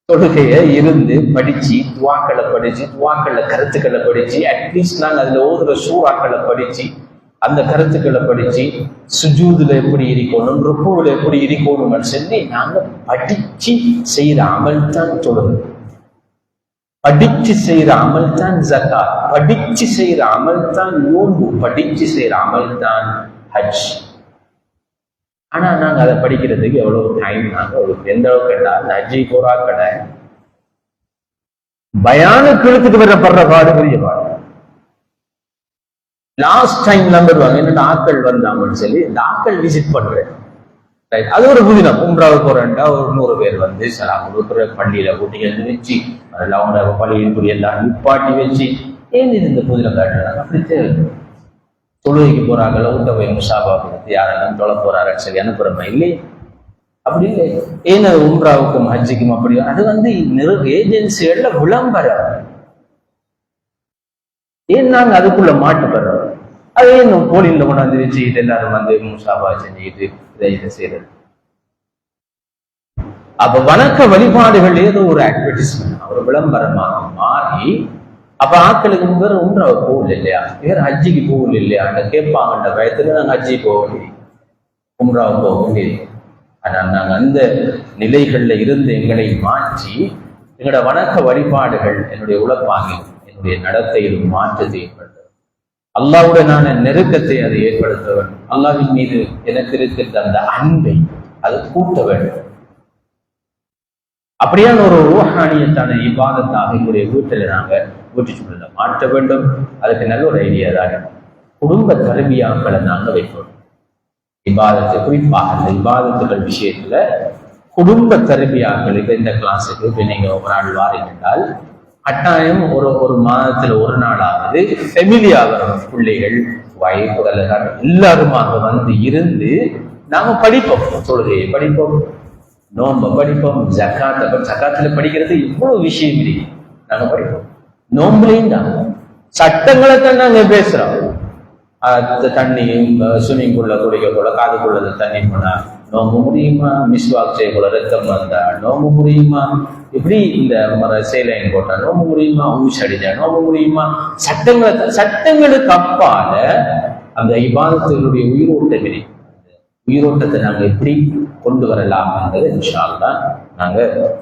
தொழுகைய இருந்து படிச்சு துவாக்களை படிச்சு, துவாக்கள கருத்துக்களை படிச்சு, அட்லீஸ்ட் நாங்க அதுல ஓதுற சூறாக்களை படிச்சு, அந்த கருத்துக்களை படிச்சு, சுஜூதுல எப்படி இருக்கணும், ருக்குல எப்படி இருக்கணும்னு சொல்லி நாங்க படிச்சு செய்யற அமல் தான் தொழுகை, படிச்சு செய்யற அமல் தான் ஜகாத், படிச்சு செய்யற அமல் தான் நோன்பு, படிச்சு செய்யற அமல் தான் ஹஜ். ஆனா நாங்க அதை படிக்கிறதுக்கு எவ்வளவு டைம் எந்த அளவுக்கு கேட்டால் ஹஜ்ஜி போரா கடை பயானுக்கு இழுத்துட்டு வரப்படுற பாடு பெரிய பாடு. லாஸ்ட் டைம் நம்பருவாங்க என்னென்ன ஆக்கள் வந்தாங்கன்னு சொல்லி இந்த ஆக்கள் விசிட் பண்றேன். அது ஒரு புதினம் உம்ராவுக்கு போறேன்டா ஒரு 100 பேர் வந்து ஒரு பள்ளியில கூட்டி வந்து வச்சு அதில் அவங்க பள்ளியின் எல்லாம் நிப்பாட்டி வச்சு ஏன் இந்த புதினம் காட்டுறாங்க. அப்படி தொழுகைக்கு போறாங்க ஊட்ட போய் முசாபா கொடுத்து யாரெல்லாம் தொலை போறாருன்னு சொல்லி அனுப்புறமா இல்லை. அப்படி இல்லை. ஏன் அது உம்ராவுக்கும் ஹஜ்ஜிக்கும் அப்படி அது வந்து ஏஜென்சிகள்ல விளம்பரம். ஏன் நாங்க அதுக்குள்ள மாட்டுப்படுறோம். அதே இந்த கோழில கொண்டாந்து வச்சுக்கிட்டு எல்லாரும் வந்து முசாபா செஞ்சுக்கிட்டு இதை செய்யறது. அப்ப வணக்க வழிபாடுகள் ஏதோ ஒரு அட்வர்டைஸ்மெண்ட் ஒரு விளம்பரமாக மாறி அப்ப ஆட்களுக்கு வேற உம்ரா போகல இல்லையா, வேற ஹஜ்ஜிக்கு போகல இல்லையா கேட்பாங்கன்ற பயத்துல நாங்க ஹஜ்ஜி போக வேண்டியது உம்ராவுக்கு போக வேண்டியது. ஆனால் நாங்க அந்த நிலைகள்ல இருந்து எங்களை மாற்றி எங்களோட வணக்க வழிபாடுகள் என்னுடைய உழைப்பாகி என்னுடைய நடத்தையிலும் மாற்றத்தை ஏற்படுத்த அல்லாஹ்வுடனான நெருக்கத்தை அதை ஏற்படுத்த வேண்டும். அல்லாஹ்வின் மீது எனக்கு இருக்கின்ற அந்த அன்பை அது கூட்ட வேண்டும். அப்படியான ஒரு ரூஹானியத்தான இபாதத்தாக எங்களுடைய வீட்டில் நாங்க வீட்டு சூழலை மாற்ற வேண்டும். அதுக்கு நல்ல ஒரு ஐடியா தான் குடும்ப தர்பியாக்களை நாங்க வைக்கணும். இபாதத்தை குறிப்பாக அந்த இபாதத்துகள் விஷயத்துல குடும்ப தர்பியாக்கள் இப்ப இந்த கிளாஸுக்கு இப்ப நீங்க ஒரு நாள் வாரீங்க என்றால் கட்டாயம் ஒரு மாதத்துல ஒரு நாளாவது ஃபெமிலியாக பிள்ளைகள் வயப்புகள் எல்லாருமாக வந்து இருந்து நாம படிப்போம். தொழுகையை படிப்போம், நோம்ப படிப்போம், ஜக்காத்துல படிக்கிறது இவ்வளவு விஷயம் இருக்கு. நாங்க படிப்போம். நோம்புலையும் தான் சட்டங்களை தான் நாங்க பேசுறோம். தண்ணியும் ஸ்விம்மிங் பூல்ல குடிக்க போல காதுக்குள்ளது தண்ணி போனா நோம்பு முடியுமா, மிஸ்வாக் செய்ய போல ரத்தம் வந்தா நோம்பு முடியுமா, இப்படி இந்த சேலைன் போட்டா நோம்பு முடியுமா, ஊசி அடிச்சா நோம்பு முடியுமா, சட்டங்களுக்கு அப்பால அந்த இபாதத்தினுடைய உயிரோட்டம் இருக்கு. உயிரோட்டத்தை நாங்க எப்படி கொண்டு வரலாம்ன்றது இன்ஷா அல்லாஹ் நாங்க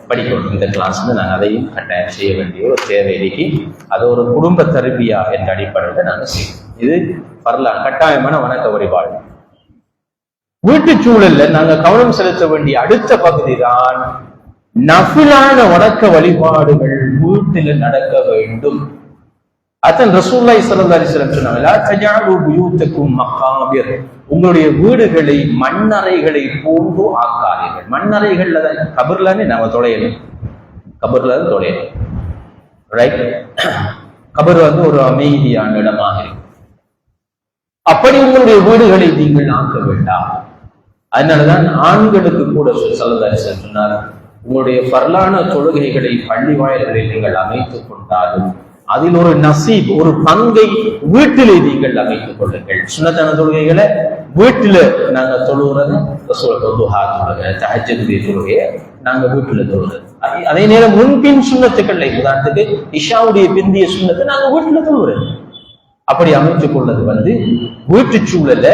படிக்கணும். இந்த கிளாஸ்ல நாங்க அதையும் கட்டாயம் செய்ய வேண்டிய ஒரு தேவை இருக்கு. அது ஒரு குடும்ப தர்பியா என்ற அடிப்படையில் நாங்க செய்யணும். இது வரலாம் கட்டாயமான வணக்க வழிபாடு. வீட்டு சூழல்ல நாங்க கவனம் செலுத்த வேண்டிய அடுத்த பகுதி தான் நஃபிலான வணக்க வழிபாடுகள் வீட்டில் நடக்க வேண்டும். அத்தன் ரசூலுல்லாஹி ஸல்லல்லாஹு அலைஹி வஸல்லம் சொன்னாங்க, லா தஜஅலு புயூத்தக்கும் மகாபிர், உங்களுடைய வீடுகளை மண்ணறைகளை போன்று ஆக்காதீர்கள். மண்ணறைகள்ல தான் கபர்லன்னு நாம தொலையணும், கபர்ல தான் தொலையணும். ரைட், கபர் வந்து ஒரு அமைதியான இடமாக இருக்கு. அப்படி உங்களுடைய வீடுகளை நீங்கள் ஆக்க வேண்டாம். அதனாலதான் ஆண்களுக்கு கூட ஸல்லல்லாஹு அலைஹி வஸல்லம் சொன்னார், உங்களுடைய பரலான தொழுகைகளை பள்ளி வாயில்களில் நீங்கள் அமைத்துக் கொண்டாலும் அதில் ஒரு நசீப் ஒரு பங்கை வீட்டிலே நீங்கள் அமைத்துக் கொள்ளுங்கள். சுன்னத்தான தொழுகைகளை வீட்டில நாங்க தொழுகிறது, துஹா தொழுகை, தஹஜ்ஜுடைய தொழுகையை நாங்க வீட்டுல தொழுகிறது. அதே நேரம் முன்பின் சுன்னத்துக்களை உதாரணத்துக்கு இஷாவுடைய பிந்திய சுன்னத்தை நாங்க வீட்டுல தொழுகிறது. அப்படி அமைத்துக் கொள்வது வந்து வீட்டு சூழல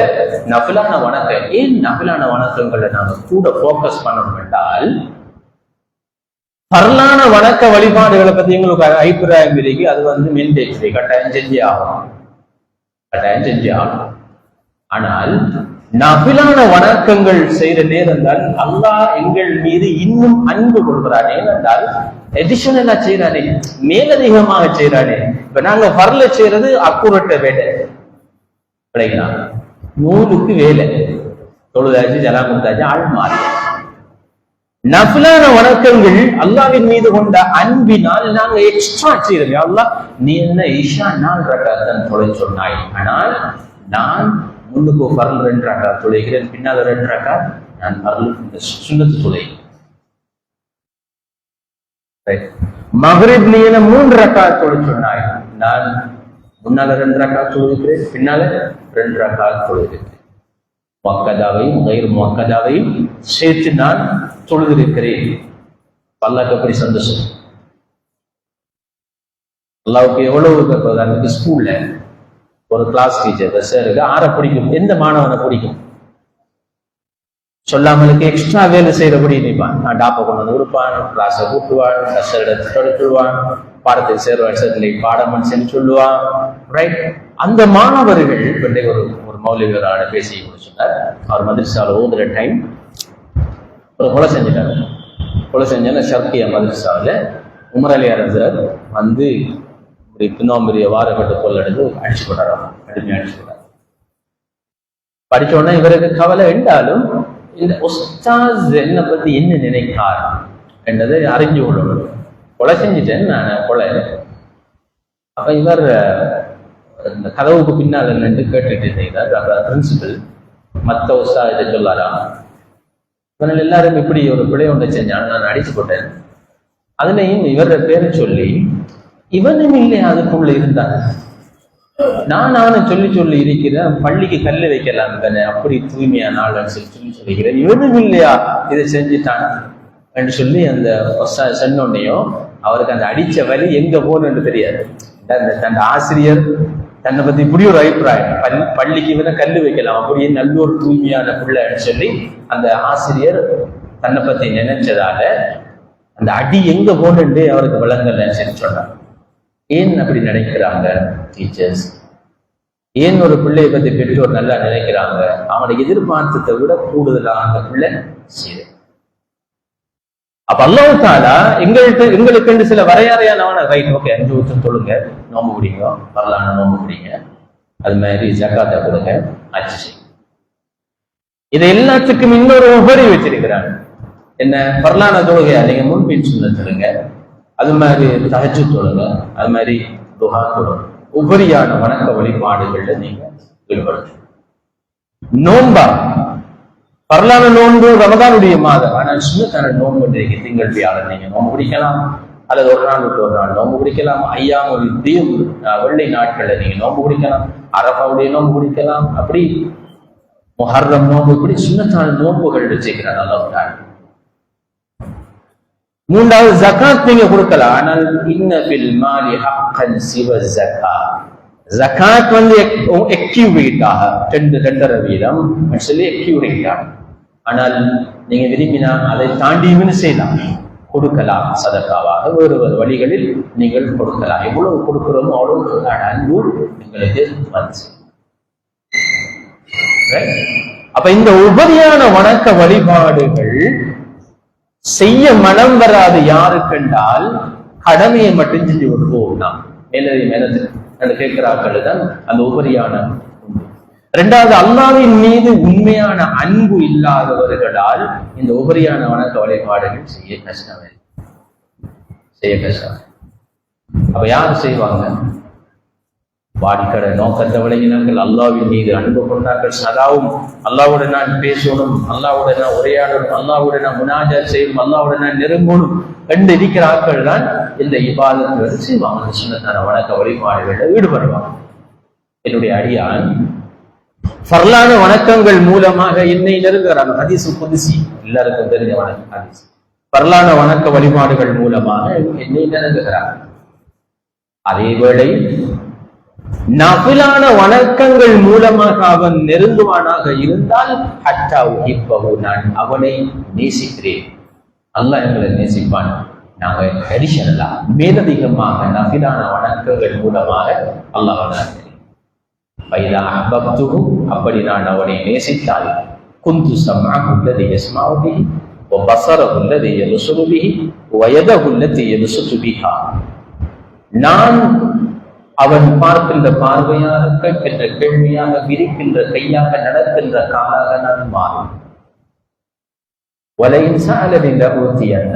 நஃபிலான வணக்கம். ஏன் நஃபிலான வணக்கங்களை நாங்க கூட போக்கஸ் பண்ணணும் என்றால், பரலான வணக்க வழிபாடுகளை பத்தி எங்களுக்கு அபிப்பிராயம் இருக்கு. அது வந்து மெண்டேட்டரி, கட்டாயம் செஞ்சே ஆகணும், கட்டாயம் செஞ்சே ஆகணும். ஆனால் நஃபிலான வணக்கங்கள் செய்யற நேரம் தான் அல்லாஹ் எங்கள் மீது இன்னும் அன்பு கொள்கிறான். ஏனென்றால் எடிஷனலா செய்யறானே, மேலதிகமாக செய்யறானே. இப்ப நாங்க பரல செய்யறது அக்குரட்ட வேலை கிடைக்கிறான், நூலுக்கு வேலை, தொழுதாச்சு ஜலா கொடுத்தாச்சு ஆள் மாறி. நஃபிலான வணக்கங்கள் அல்லாஹ்வின் மீது கொண்ட அன்பினால் நாங்க எக்ஸ்ட்ரா செய்யறோம். அல்லாஹ் நீ என்ன இஷா 4 ரக்காத்தான் தொலை சொன்னாய், ஆனால் நான் முன்னுக்கு பரல் 2 ரக்காத் தொழுகிறேன், பின்னால் 2 ரக்காத் நான் பரல் சுன்னத்து தொலை. மக்ரிப் நீ என்ன 3 ரக்காத் தொலை சொன்னாய், நான் முன்னால 2 ரக்காத் தொழுகிறேன், பின்னால 2 ரக்காத் தொழுகிறேன். மக்கதாவையும் கயிறு மக்கதாவையும் சேர்த்து நான் தொழுதிருக்கிறேன். அல்லாஹ்க்கு எப்படி சந்தோஷம். அல்லாஹ்வுக்கு எவ்வளவு. ஸ்கூல்ல ஒரு கிளாஸ் டீச்சர் சாருக்கு ஆரை பிடிக்கும், எந்த மாணவனை பிடிக்கும் சொல்லாமலுக்கு எக்ஸ்ட்ரா வேலை செய்யறபடி நினைப்பான். நான் டாப்பை கொண்டு வந்து கொடுப்பான், கிளாஸை கூட்டுவான், டஸ்டர் எடுத்து தொடச்சுடுவான், பாடத்தில் சேருவான், பாடம் சொல்லி சொல்லுவான். ரைட், அந்த மாணவர்கள் ஒரு மௌலிகரான பேசி சொன்னார். அவர் மதரசாவில் ஓதுற டைம் ஒரு கொலை செஞ்சிட்டாரு. கொலை செஞ்சோன்னா ஷர்கியா மதரசாவில் உமர் அலி அரசர் வந்து இப்படி பின்னோம்பரிய வாரப்பட்டு கொள்ளெடுத்து அடிச்சு போட்டார். கடுமையாக அடிச்சு போட்டார். படிச்ச உடனே இவருக்கு கவலை என்றாலும் இந்த உஸ்தாஸ் என்னை பத்தி என்ன நினைக்கார் என்றதை அறிஞ்சு கொள்ளணும். கொலை செஞ்சுட்டேன் நான் கொலை. அப்ப இவர் இந்த கதவுக்கு பின்னால் நின்று கேட்டுட்டு செய்தார். பிரின்சிபல் மற்ற உஸ்தா இதை சொல்லாராம், இவர்கள் எல்லாரும் இப்படி ஒரு பிழை ஒன்றை செஞ்சான், நான் அடிச்சு போட்டேன். அதுலேயும் இவர பேரை சொல்லி இவனும் இல்லை அதுக்குள்ள இருந்தான். நானும் சொல்லி இருக்கிறேன், பள்ளிக்கு கல்லு வைக்கலாம் தானே, அப்படி தூய்மையான ஆள் சொல்லிக்கிறேன். இவனும் இல்லையா இதை செஞ்சுட்டான் என்று சொல்லி அந்த சொன்னோன்னையும் அவருக்கு அந்த அடிச்ச வலி எங்க போகணும்னு தெரியாது. தன் ஆசிரியர் தன்னை பத்தி இப்படி ஒரு அபிப்பிராயம், பள்ளிக்கு இவனை கல்லு வைக்கலாம், அப்படியே நல்ல ஒரு தூய்மையான பிள்ளைன்னு சொல்லி அந்த ஆசிரியர் தன்னை பத்தி நினைச்சதால அந்த அடி எங்க போகணுன்னு அவருக்கு விளங்கலன்னு சொல்லி சொன்னார். ஏன் அப்படி நினைக்கிறாங்க டீச்சர்ஸ்? ஏன் ஒரு பிள்ளையை பத்தி பெற்றோர் நல்லா நினைக்கிறாங்க? அவனுடைய எதிர்பார்த்ததை விட கூடுதலா அந்த பிள்ளை செய்யுது. அப்ப அல்லாஹ் தஆலா எங்களுக்கு சில வரையறையான ரைட், ஓகே 5 வருஷம் தொழுங்க, நோம்பு பிடிங்க, வரலான நோம்பு பிடிங்க, அது மாதிரி ஜக்காத்தை கொடுங்க, ஆட்சி செய்யுங்க. இதை எல்லாத்துக்கும் இன்னொரு உபரி வச்சிருக்கிறாங்க. என்ன? வரலான தொழுகையா நீங்க முன்பின் சொல்லுங்க, அது மாதிரி தஹஜ்ஜுத் தொழுங்க, அது மாதிரி துஹா தொழுங்க, உபரியான வணக்க வழிபாடுகள்ல நீங்க ஈடுபடுங்க. நோம்பா பரலான நோன்பு ரமதானுடைய மாதம், ஆனால் சுன்னத்தான நோன்பு இன்றைக்கு திங்கள் வியாழன் நீங்க நோன்பு பிடிக்கலாம், அல்லது ஒரு நாள் விட்டு ஒரு நாள் நோன்பு பிடிக்கலாம். ஐயாமுல் பீத் வெள்ளை நாட்கள்ல நீங்க நோன்பு பிடிக்கலாம், அரபாவுடைய நோன்பு பிடிக்கலாம், அப்படி முஹர்ரம் நோன்பு, இப்படி சுன்னத்தான நோன்புகள் வச்சுக்கிறான் அல்லாஹ். மூன்றாவது ஜகாத் நீங்க கொடுக்கலாம், ஆனால் இன்ன பில் மாலி ஹக்கன் சிவ ஜகாத். ஜகாத் வந்து எக்யூரேட்டாக 2.5% சொல்லி எக்யூரேட்டாக, ஆனால் நீங்க விரும்பினா அதை தாண்டி செய்யலாம், கொடுக்கலாம். சதக்காவாக வேறு வழிகளில் நீங்கள் கொடுக்கலாம். எவ்வளவு கொடுக்கிறோமோ அவ்வளவு அன்பு எங்களுக்கு வந்து. அப்ப இந்த உபரியான வணக்க வழிபாடுகள் செய்ய மனம் வராது யாருக்கென்றால் கடமையை மட்டும் செஞ்சு விடுவோம். நாம் மேலது கேட்கிறார்கள் தான் அந்த உபரியான. இரண்டாவது, அல்லாஹ்வின் மீது உண்மையான அன்பு இல்லாதவர்களால் இந்த உபரியான வணக்க வழிபாடுகள் செய்ய கஷ்டம். அப்ப யாரு செய்வாங்க? வாடிக்கடை நோக்கத்தை விளங்கினார்கள், அல்லாஹ்வின் மீது அன்பு கொண்டார்கள், சதாவும் அல்லாஹ்வுடன் நான் பேசணும், அல்லாஹ்வுடன் நான் உரையாடணும், அல்லாஹ்வுடன் நான் முனாஜாத் செய்யணும், அல்லாஹ்வுடன் நான் நெருங்கணும் கண்டு இருக்கிற ஆட்கள் தான் இந்த இபாதத்துகள் செய்வாங்க. சுன்னத்தான வணக்க வழிபாடுகளில் ஈடுபடுவாங்க. என்னுடைய அடியான் ஃபர்லான வணக்கங்கள் மூலமாக என்னை நெருங்குகிறான். ஹதீஸ் குத்ஸி எல்லாருக்கும் தெரிஞ்ச வணக்கம் ஹதீஸ். ஃபர்லான வணக்க வழிபாடுகள் மூலமாக என்னை நெருங்குகிறான். அதேவேளை நஃபிலான வணக்கங்கள் மூலமாக அவன் நெருங்குவானாக இருந்தால் ஹத்தா உஹிப்பஹு, நான் அவனை நேசிக்கிறேன். அல்லாஹ் எங்களை நேசிப்பான். நாங்கள் அடிஷனலா மேலதிகமாக நஃபிலான வணக்கங்கள் மூலமாக அல்லாஹ் அப்படி நான் அவனை நேசித்தால் குந்து சம்அஹு அல்லதி யஸ்மஉ பிஹி வ பஸரஹு அல்லதி யப்ஸுரு பிஹி வ யதஹு அல்லதி யப்ஸுது பிஹா, நான் அவன் பார்க்கின்ற பார்வையாக, கேட்கின்ற கேள்வியாக, விரிக்கின்ற கையாக, நடக்கின்ற காலாக நான் மாறும். வலையின் சாலனி லஊதியன்ன,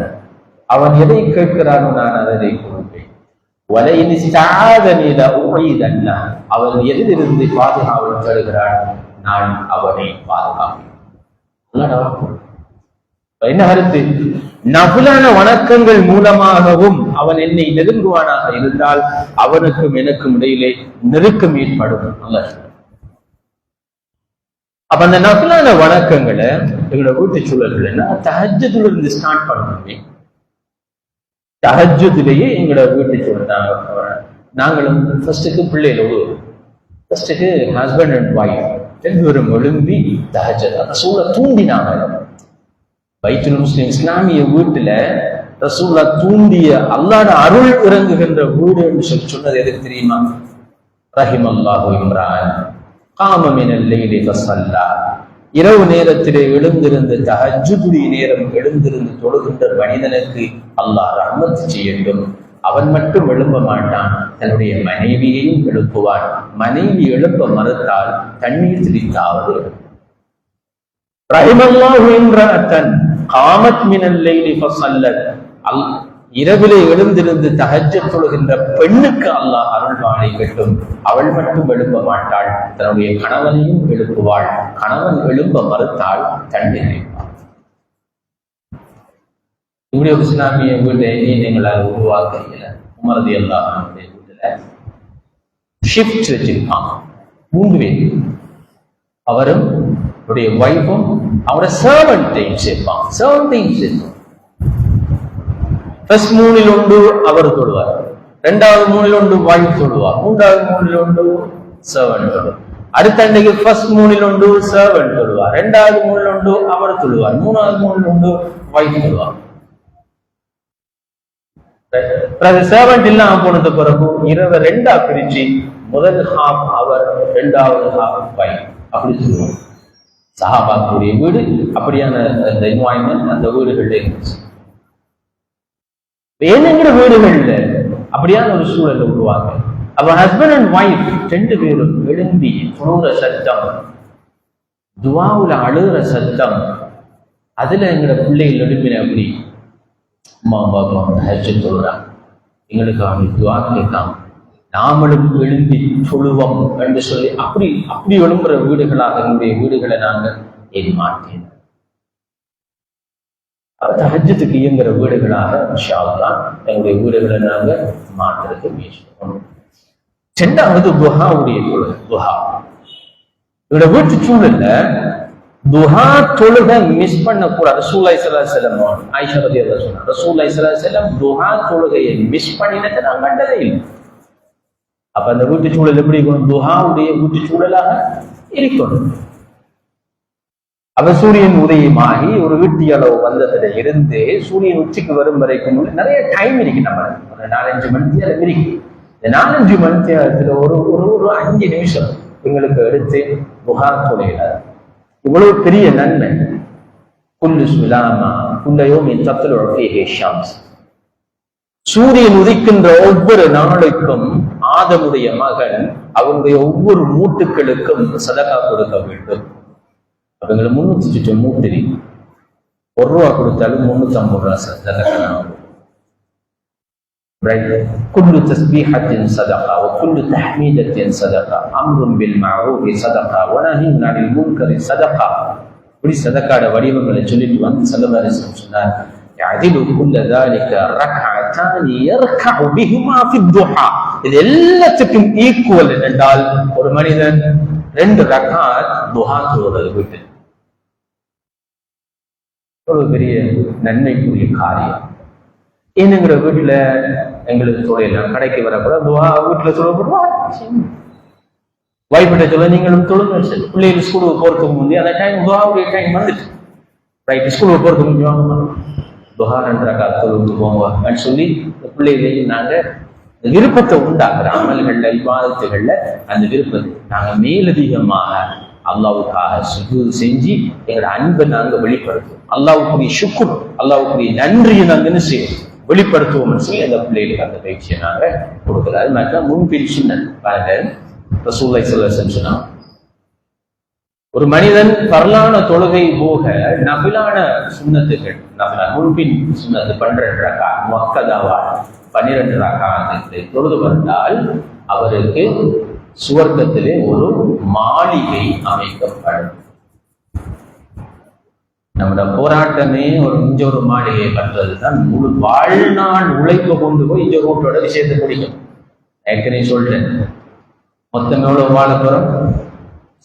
அவன் எதை கேட்கிறானோ நான் அதை கொடுப்பேன். வலையின் ஸ்தஆதனி லஊஇதன்ன, அவன் எதிலிருந்து பாதுகாவல் தேடுகிறான் நான் அவனை பாதுகாப்பேன். என்ன கருத்து? நஃபிலான வணக்கங்கள் மூலமாகவும் அவன் என்னை நெருங்குவானாக இருந்தால் அவனுக்கும் எனக்கும் இடையிலே நெருக்கம் ஏற்படும். அப்ப அந்த நஃபிலான வணக்கங்களை எங்களோட வீட்டு சூழல்கள் என்ன, தஹஜ்ஜுதுல இருந்து ஸ்டார்ட் பண்ணணுமே. தஹஜ்ஜுதிலேயே எங்களோட வீட்டு சூழல் நாங்களும் ஃபர்ஸ்டுக்கு பிள்ளைகளோடு, ஃபர்ஸ்டுக்கு ஹஸ்பண்ட் அண்ட் ஒய்ஃப் ரெண்டு எழும்பி தஹஜ்ஜத் ரசூலை தூண்டினாங்க. பைத்துல் முஸ்லிம் இஸ்லாமிய வீட்டுல ரசூல்லா தூண்டிய அல்லாஹ்வுடைய அருள் இறங்குகின்ற வீடு என்று சொன்னது எதுக்கு தெரியுமா? ரஹிமல்லாஹு இம்ரான் காம மினல் லைலி ஃபஸல்லா, இரவு நேரத்திலே எழுந்திருந்து தஹஜ்ஜுடைய நேரம் எழுந்திருந்து தொழுகின்ற மனிதனுக்கு அல்லாஹ் ரஹ்மத் செய்யட்டும். அவன் மட்டும் எழுப்ப மாட்டான், தன்னுடைய மனைவியையும் எழுப்புவான். மனைவி எழுப்ப மறுத்தால் தண்ணீர் திரித்தாவது எழுப்பும். ரஹிமல்லாஹு இம்ராஅத்தன் காமத் மினல் லைலி ஃபஸல்லத், இரவிலே எழுந்திருந்து தஹஜ்ஜத் தொழுகின்ற பெண்ணுக்கு அல்லாஹ் அருள்வாளை கட்டும். அவள் மட்டும் எழுப்ப மாட்டாள், தன்னுடைய கணவனையும் எழுப்புவாள். கணவன் எழுப்ப மறுத்தாள் தண்ணீர் வைப்பாள். இப்படி ஒரு இஸ்லாமிய வீட்டை நீங்களால் உருவாக்குறீங்கள. உமர் ரலியல்லாஹு அன்ஹு வீட்டுல ஷிஃப்ட் வச்சிருப்பான், 3 பேர். அவரும் அவருடைய வைஃபும் அவரோட சர்வன்ட்டையும் சேர்ப்பான். ஃபர்ஸ்ட் 3ல் ஒன்று அவர் தொழுவார், 2வது 3ல் ஒன்று வைஃப் தொழுவார், 3வது 3ல் ஒன்று சர்வன்ட் தொழுவார். அடுத்த அன்னைக்கு ஃபர்ஸ்ட் 3ல் ஒன்று சர்வன்ட் தொழுவார், 2வது 3ல் ஒன்று அவர் தொழுவார், 3வது 3ல் ஒன்று வைஃப் தொழுவார். சர்வன்ட் இல்லாம போனது பிறகு இரவு 2ஆ பிரிச்சு முதல் ஹாஃப் அவர், 2வது ஹாஃப் வைஃப், அப்படி சொல்லுவோம். சஹாபாக்குடைய வீடு அப்படியான அந்த என்வாயன்மெண்ட் அந்த வீடுகள்ல இருந்துச்சு. வேணுங்கிற வீடுகள்ல அப்படியான ஒரு சூழல் உருவாங்க. அப்ப ஹஸ்பண்ட் அண்ட் ஒய்ஃப் 2 பேரும் எழும்பி தொழுற சத்தம், துவாவுல அழுகிற சத்தம், அதுல எங்களோட பிள்ளைகள் எழுப்பின அப்படி அம்மா பாப்பா ஹஜ்ஜத் தொழுறாங்க, எங்களுக்கு அவங்க துவா கேட்காம நாமளும் எழும்பி தொழுவோம் என்று சொல்லி அப்படி எழும்புற வீடுகளாக என்னுடைய வீடுகளை நாங்கள் ஏன் மாட்டேன். ஹஜ்ஜத்துக்கு இயங்குற வீடுகளாக இன்ஷா அல்லாஹ் எங்களுடைய வீடுகளை நாங்கள் மாற்றுறதுக்கு முயற்சி பண்ணணும். 2வது துஹாவுடைய தொழுகை. துஹா என்னோட வீட்டு சூழல்ல துஹா தொழுகை மிஸ் பண்ணக்கூடாது. ரசூலுல்லாஹி ஸல்லல்லாஹு அலைஹி வஸல்லம் ஆயிஷா ரலியல்லாஹு அன்ஹா சொன்னாங்க, ரசூலுல்லாஹி ஸல்லல்லாஹு அலைஹி வஸல்லம் துஹா தொழுகையை மிஸ் பண்ணினதை நான் கண்டதே இல்லை. அப்ப அந்த வீட்டு சூழல் எப்படி இருக்கணும்? துஹாவுடைய வீட்டு சூழலாக இருக்கணும். அப்ப சூரியன் உதயமாகி ஒரு வீட்டு அளவு வந்ததுல இருந்து சூரியன் உச்சிக்கு வரும் வரைக்கும் நிறைய டைம் இருக்கு. நம்ம ஒரு 4-5 மணி நேரம் இருக்கு. இந்த 4-5 மணி நேரத்துல ஒரு 5 நிமிஷம் எங்களுக்கு எடுத்து துஹா தொழுகை இவ்வளவு பெரிய நன்மை. குல்லு சுலாமா குல்லையோமின் தத்லு ஃபீஹி ஷம்ஸ், சூரியன் உதிக்கின்ற ஒவ்வொரு நாளைக்கும் ஆதமுடைய மகன் அவனுடைய ஒவ்வொரு மூட்டுக்களுக்கும் சதகா கொடுக்க வேண்டும். அவங்களை 300 மூட்டு, 1 ரூபா கொடுத்தாலும் 350 ரூபா சதகா. குல்லு தஸ்பீஹத்தின் சதகா வ குல்லு தஹ்மீதத்தின் சதகா அம்ருன் பில் மஅரூஃபி சதகா வ நஹ்யுன் அனில் முன்கரி சதகா. இப்படி சதகாட வடிவங்களை சொல்லிட்டு வந்து ஸல்லல்லாஹு அலைஹி வஸல்லம் சொன்னார், يعدل كل ذلك ركعتان يركع بهما في الضحى. இது எல்லாத்துக்கும் ஈக்குவல் என்றால் ஒரு மனிதன் 2 ரக்அத் துஹா தொழுவது விட்டு ஒரு பெரிய நன்மைக்குரிய காரியம். என்னங்கிற வீட்டுல எங்களுக்கு தொழிலாம் கடைக்கு வரக்கூடாது, துஹா வீட்டுல சொல்லப்படுவா. வைஃபிட்ட சொல்ல நீங்களும் தொழுங்க, பிள்ளைகள் ஸ்கூலுக்கு போறதுக்கு முந்தைய அந்த டைம் துஹாவுடைய டைம் வந்துட்டு ரைட், ஸ்கூலுக்கு போறதுக்கு முன்னாடி துஹா 2 ரக்அத் தொழுது போங்க சொல்லி பிள்ளைகளையும் நாங்க விருப்பத்தை உண்டாக்குற அமல்கள்ல இபாதத்துகள்ல அந்த விருப்பத்தை நாங்க மேலதிகமாக அல்லாஹ்வுக்காக சுஜூத் செஞ்சு எங்களோட அன்பை நாங்க வெளிப்படுத்துவோம். அல்லாஹ்வுக்குரிய ஷுக்ர், அல்லாஹ்வுக்குரிய நன்றியை நாங்க என்ன செய்வோம், வெளிப்படுத்துவோம்னு சொல்லி அந்த பிள்ளைகளுக்கு அந்த பயிற்சியை நாங்க கொடுக்குறோம். அது மாதிரி தான் முன்பின் சுன்னத் பாருங்க. ரசூலுல்லாஹி ஸல்லல்லாஹு அலைஹி வஸல்லம் சொன்னாங்க, ஒரு மனிதன் பரலான தொழுகை போக நபிலான சுன்னத்துகள், முன்பின் சுன்னத்து 12 ரக்அத் முஅக்கதாவா 12 ரக்அத் தொழுது வந்தால் அவருக்கு சுவர்க்கத்திலே ஒரு மாளிகை அமைக்கப்படும். நம்மளோட போராட்டமே ஒரு மாளிகையை கட்டுறதுதான். முழு வாழ்நாள் உழைப்பை கொண்டு போய் இந்த ரோட்டோட விஷயத்தை பிடிக்கும். ஏற்கனவே சொல்றேன், மொத்தம் எவ்வளவு வாழ போறோம்?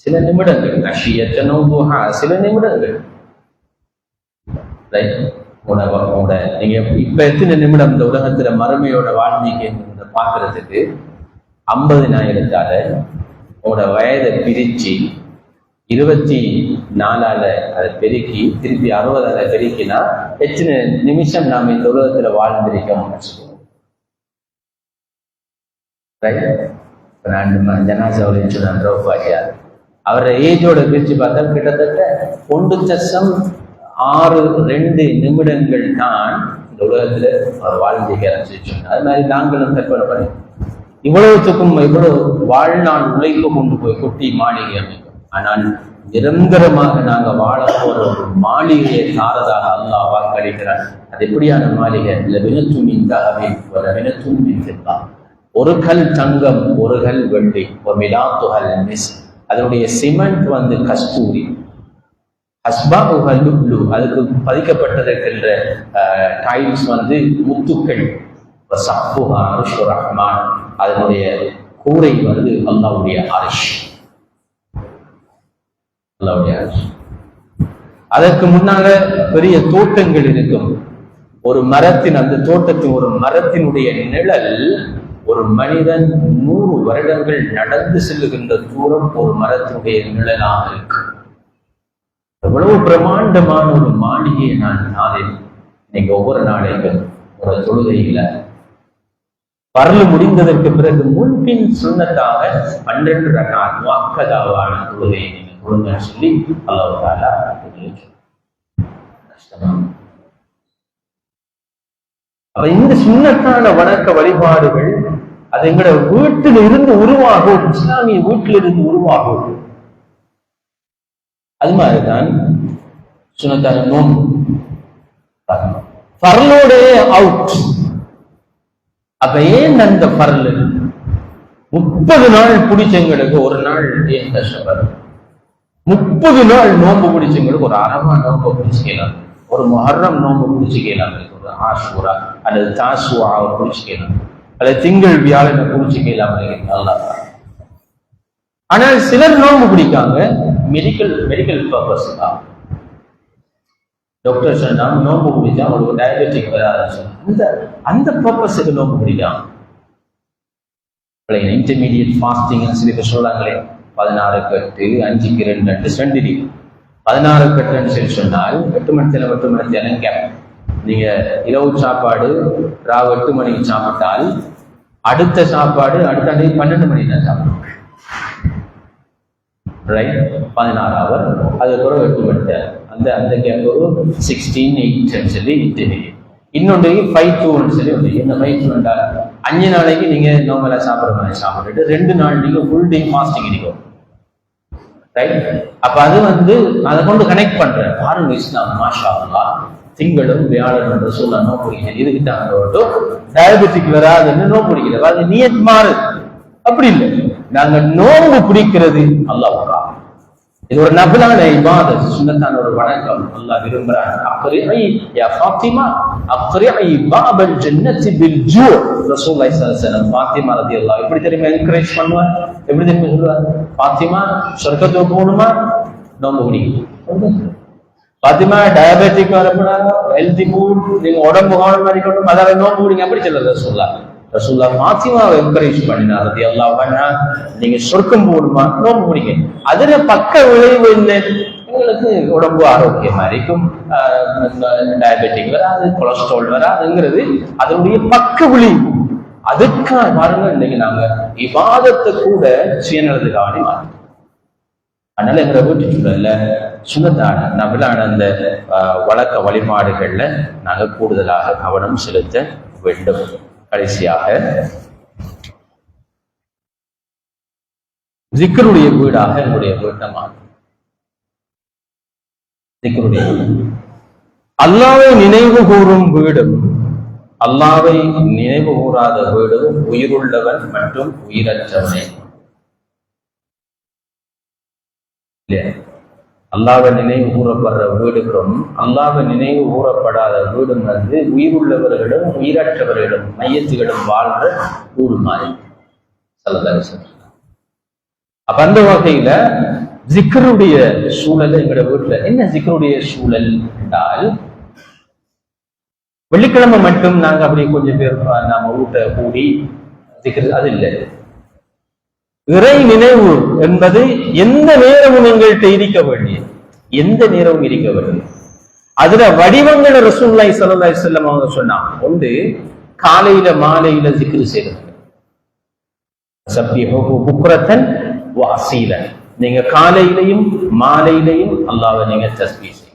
சில நிமிடங்கள். சில நிமிடங்கள். நீங்க இப்ப எத்தனை நிமிடம் இந்த உலகத்துல மறுமையோட வாழ்க்கைக்கு பாக்குறதுக்கு 50,000ஆல உங்களோட வயதை பிரிச்சு 24ஆல அதை பெருக்கி திருப்பி 60ஆல பெருக்கினா எத்தனை நிமிஷம் நாம இந்த உலகத்துல வாழ்ந்திருக்கோம். நான் ஜனாசாவில் சொன்ன ரவுஃபாக்கியார் அவரை ஏஜோட பிரிச்சு பார்த்தா கிட்டத்தட்ட 1.62 நிமிடங்கள் தான் இந்த உலகத்துல அவர் வாழ்ந்துகிறார் சொன்னார். அது மாதிரி நாங்களும் கற்பனை பண்ணி இவ்வளவுத்துக்கும் இவ்வளவு வாழ்நாள் உழைப்பு கொண்டு போய் கொட்டி மாளிகை அமைக்கும். ஆனால் நிரந்தரமாக நாங்க வாழ போற ஒரு மாளிகையை தாரதாக அல்லாஹ் வாக்களிக்கிறார். அது எப்படியான மாளிகை? ஒரு கல் தங்கம், ஒரு கல் வெள்ளி, ஒரு மிலாத்துஹல் மிஸ். அதனுடைய சிமெண்ட் கஸ்தூரி, அதுக்கு பதிக்கப்பட்டிருக்கின்ற டைல்ஸ் முத்துக்கள், ரஹ்மான். அதனுடைய கூரை அல்லாஹ்வுடைய அரிஷ், அல்லாஹ்வுடைய அரிஷ். அதற்கு முன்னால பெரிய தோட்டங்கள் இருக்கும். ஒரு மரத்தின் அந்த தோட்டத்தின் ஒரு மரத்தினுடைய நிழல் ஒரு மனிதன் 100 வருடங்கள் நடந்து செல்லுகின்ற தூரம் ஒரு மரத்தினுடைய நிழலாக இருக்கு. எவ்வளவு பிரமாண்டமான ஒரு மாளிகையை நான் நாளில் இன்னைக்கு ஒவ்வொரு நாளைக்கும் ஒரு தொழுகையில பரல முடிந்ததற்கு பிறகு முன்பின் சுன்னத்தாக 12 ரகாத் வாக்கதாவான தொழுகையை நீங்க தொழுங்க சொல்லி அல்லாஹ் கஷ்டமா. அப்ப இந்த சுன்னத்தான வணக்க வழிபாடுகள் அது எங்களோட வீட்டில் இருந்து உருவாகும், இஸ்லாமிய வீட்டில் இருந்து உருவாகும். அது மாதிரிதான் சுன்னத்தான நோன்பு பரலோட அவுட். அப்ப ஏன் அந்த பரல் 30 நாள் பிடிச்சவங்களுக்கு ஒரு நாள் ஏன் கஷ்டப்படும்? 30 நாள் நோன்பு பிடிச்சவங்களுக்கு ஒரு அரபா நோன்பு பிடிச்சிக்கலாம், ஒரு முஹர்ரம் நோன்பு பிடிச்சிக்கலாம், ஒரு ஆஷூரா அல்லது தாசுவா பிடிச்சிக்கலாம், அல்லது திங்கள் வியாழனை பிடிச்சிக்கலாம். ஆனால் சிலர் நோன்பு பிடிக்காங்க மெடிக்கல் பர்பஸ் தான். டாக்டர் சொன்னா நோன்பு பிடிச்சா அவங்களுக்கு டயபெட்டிக் வராது, அந்த பர்பஸுக்கு நோன்பு பிடிக்காம இன்டர்மீடியட் ஃபாஸ்டிங் சொல்லி சொல்றாங்களே, 16 கட்டு 5க்கு 2 சென்டிடி 16 கட்டுன்னு சொல்லி சொன்னால் 8 மணி நேரம் 8 மணி நேரம் கேப். நீங்க இரவு சாப்பாடு ராவு 8 மணிக்கு சாப்பிட்டால் அடுத்த சாப்பாடு அடுத்த அன்றைக்கு 12 மணி தான் சாப்பிடணும், ரைட்? 16 ஹவர். அது பிறகு 8 மணி நேரம். அந்த கேப் 16-8 சொல்லி இன்னொன்று 5-2 சொல்லி ஒன்று. என்ன 5-2 என்றால் 5 நாளைக்கு நீங்க நார்மலா சாப்பிட்ற மாதிரி சாப்பிட்டுட்டு 2 நாள் நீங்க ஃபுல் டே ஃபாஸ்டிங் இருக்கும், ரைட்? அப்ப அது அதை கொண்டு கனெக்ட் பண்றேன். பாருங்க இஸ்லாம் மாஷா அல்லாஹ் திங்களும் வியாழன் என்று சொல்ல நோக்கு பிடிக்கிறது. இதுக்கு தான் டயபெட்டிக் வராதுன்னு நோக்கு பிடிக்கிறது. அது நியத் மாறு, அப்படி இல்லை. நாங்க நோன்பு பிடிக்கிறது அல்லாஹ்வுக்கா. இது ஒரு நபிலான இபாதத், சுன்னத்தான ஒரு வணக்கம். அல்லாஹ் விரும்புறான். அக்ரிஇ யா ஃபாத்திமா அக்ரிஇ பாபல் ஜன்னத்தி பில் ஜூ. ரசூலுல்லாஹி ஸல்லல்லாஹு அலைஹி வஸல்லம் ஃபாத்திமா ரலியல்லாஹு எப்படி தெரியுமா என்கரேஜ் பண்ணுவார்? எப்படி தெரியுமா சொல்லுவார்? ஃபாத்திமா சொர்க்கத்துக்கு போகணுமா? நோன்பு பிடிக்கணும். ஃபாத்திமா டயபெட்டிக் வரக்கூடாது, ஹெல்தி ஃபுட், நீங்க உடம்பு கவனமா இருக்கணும், அதாவது நோன்பு பிடிங்க அப்படி சொல்ல ரசூலுல்லாஹ் ஃபாத்திமாவை என்கரேஜ் பண்ணினார் ரலியல்லாஹு அன்ஹா. நீங்க சொர்க்கம் போகணுமா? நோன்பு பிடிங்க. அதுல பக்க விளைவு என்ன? உங்களுக்கு உடம்பு ஆரோக்கியமா இருக்கும், டயபெட்டிக் வராது, கொலஸ்ட்ரால் வராதுங்கிறது அதனுடைய பக்க விளைவு. அதுக்காக பாருங்க, இன்னைக்கு நாங்க இபாதத்தை கூட சுயநலத்துக்காக மாறோம். அதனால எங்களை வீட்டு சூழல்ல சுன்னத்தான நபிலான அந்த வழக்க வழிபாடுகள்ல நாங்க கூடுதலாக கவனம் செலுத்த வேண்டும். கடைசியாக ஜிக்ருடைய வீடாக என்னுடைய வீட்டை மாறும். ஜிக்ருடைய வீடு அல்லாஹ்வை நினைவு கூறும் வீடும் அல்லாஹ்வை நினைவு கூறாத வீடும் உயிருள்ளவன் மற்றும் உயிரற்றவனே. அல்லாஹ்வை நினைவு கூறப்படுற வீடுகளும் அல்லாஹ்வை நினைவு கூறப்படாத வீடும் உயிருள்ளவர்களும் உயிரற்றவர்களும் மையத்துகளும் வாழ்ற வீடு மாதிரி ஸல்லல்லாஹு. அப்ப அந்த வகையில ஜிக்ருடைய சூழல் எங்களோட வீட்டுல என்ன? ஜிக்ருடைய சூழல் என்றால் வெள்ளிக்கிழமை மட்டும் நாங்க அப்படி கொஞ்சம் பேர் நாம வீட்டை கூடி ஜிக்ரு, அது இல்லை. இறை நினைவு என்பது எந்த நேரமும் எங்கள்கிட்ட இருக்க வேண்டிய, எந்த நேரமும் இருக்க வேண்டிய. அதுல வடிவங்களை ரசூலுல்லாஹி ஸல்லல்லாஹு அலைஹி வஸல்லம் அவங்க சொன்னாங்க. ஒன்று காலையில மாலையில ஜிக்ரு செய்யறது. சப்பிஹூஹு புக்ரத்தன் வ அஸீலன். நீங்க காலையிலையும் மாலையிலையும் அல்லாஹ்வை நீங்க தஸ்பீஹ் செய்யுங்க.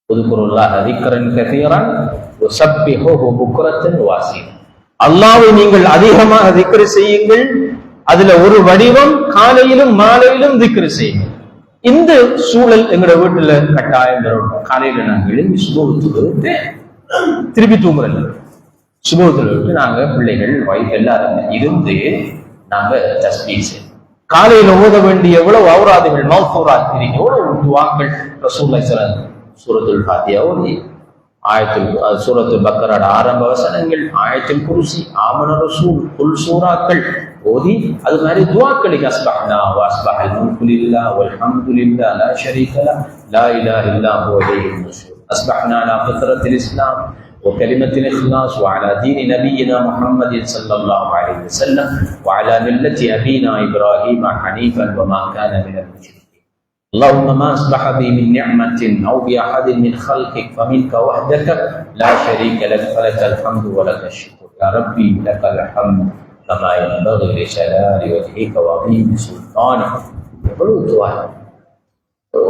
உذ்குருல்லாஹ ذிக்ரன் கஸீரன் வ சப்பிஹூஹு புக்ரத்தன் வ அஸீலன். அல்லாஹ்வை நீங்கள் அதிகமாக திக்ர் செய்யுங்கள். அதுல ஒரு வடிவம் காலையிலும் மாலையிலும் திக்ர் செய்யுங்கள். இந்த சூழல் எங்களோட வீட்டுல கட்டாயம் வரும். காலையில நாங்கள் எழுந்து சுபத்துக்கு திருப்பி தூங்குறோம். சுபத்துல விட்டு நாங்க பிள்ளைகள் வைஃப் எல்லாரும் இருந்து நாங்க தஸ்பீஹ் செய்வோம். காலையில ஓத வேண்டிய எவ்வளவு அவுராதுகள் மௌஃபூராத் இருக்கு, எவ்வளவு துஆக்கள் ரசூலுல்லாஹி ஸல்லல்லாஹு அலைஹி வஸல்லம் சூரத்துல் ஃபாத்திஹா ஓதி, சூரத்துல் பக்கராட ஆரம்ப வசனங்கள், ஆயத்துல் குர்சி, ஆமன ரசூல், குல் சூராக்கள் ஓதி அது மாதிரி துஆக்களுக்கு அஸ்பஹ்னா வ அஸ்பஹல் முல்கு லில்லாஹ் வல்ஹம்துலில்லாஹ் லா ஷரீக லஹ் லா இலாஹ இல்லா ஹுவ இலைஹில் நுஷூர் அஸ்பஹ்னா அலா ஃபித்ரத்தில் இஸ்லாம் وكلمة الإخلاص وعلى دين نبينا محمد صلى الله عليه وسلم وعلى ملة أبينا إبراهيم حنيفا وما كان من المشركين. اللهم ما أصبح بي من نعمة أو بأحد من خلقك فمنك وحدك لا شريك لك فلك الحمد ولك الشكر يا ربي لك الحمد كما ينبغي لجلال وجهك وعظيم سلطانك. எவ்வளவு துஆ!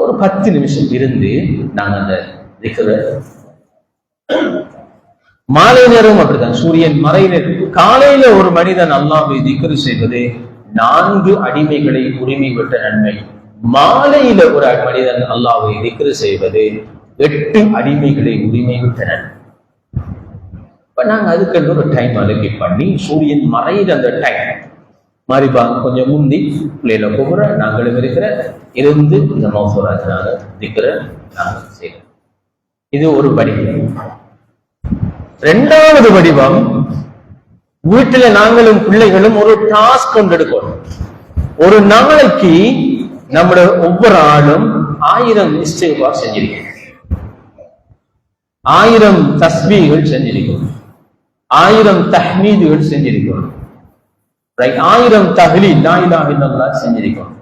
ஒரு 10 நிமிஷம் இருந்து நாங்கள் அந்த திக்ரை மாலை நேரம் அப்படித்தான், சூரியன் மறையினர். காலையில ஒரு மனிதன் அல்லாஹ்வை திக்ர் செய்வது 4 அடிமைகளை உரிமை விட்ட நன்மை. மாலையில ஒரு மனிதன் அல்லாஹ்வை திக்ர் செய்வது 8 அடிமைகளை உரிமை விட்ட நன்மை. இப்ப நாங்க அதுக்கு ஒரு டைம் அலோகி பண்ணி சூரியன் மறையிற அந்த டைம் மாறிபா கொஞ்சம் முந்தி பிள்ளையில போகிற நாங்களும் இருக்கிற இருந்து இந்த மௌஃபூராத் நாங்க திக்ர நாங்க செய்யறோம். இது ஒரு வடிவம். 2வது வடிவம், வீட்டுல நாங்களும் பிள்ளைகளும் ஒரு டாஸ்க் கொண்டு எடுக்கணும். ஒரு நாளைக்கு நம்முடைய ஒவ்வொரு ஆளும் 1000 இஸ்திக்ஃபார் செஞ்சிருக்கோம், 1000 தஸ்பீஹ்கள் செஞ்சிருக்கோம், 1000 தஹ்மீதுகள் செஞ்சிருக்கோம், 1000 தஹ்லீல் லா இலாஹ இல்லல்லாஹ் செஞ்சிருக்கோம்.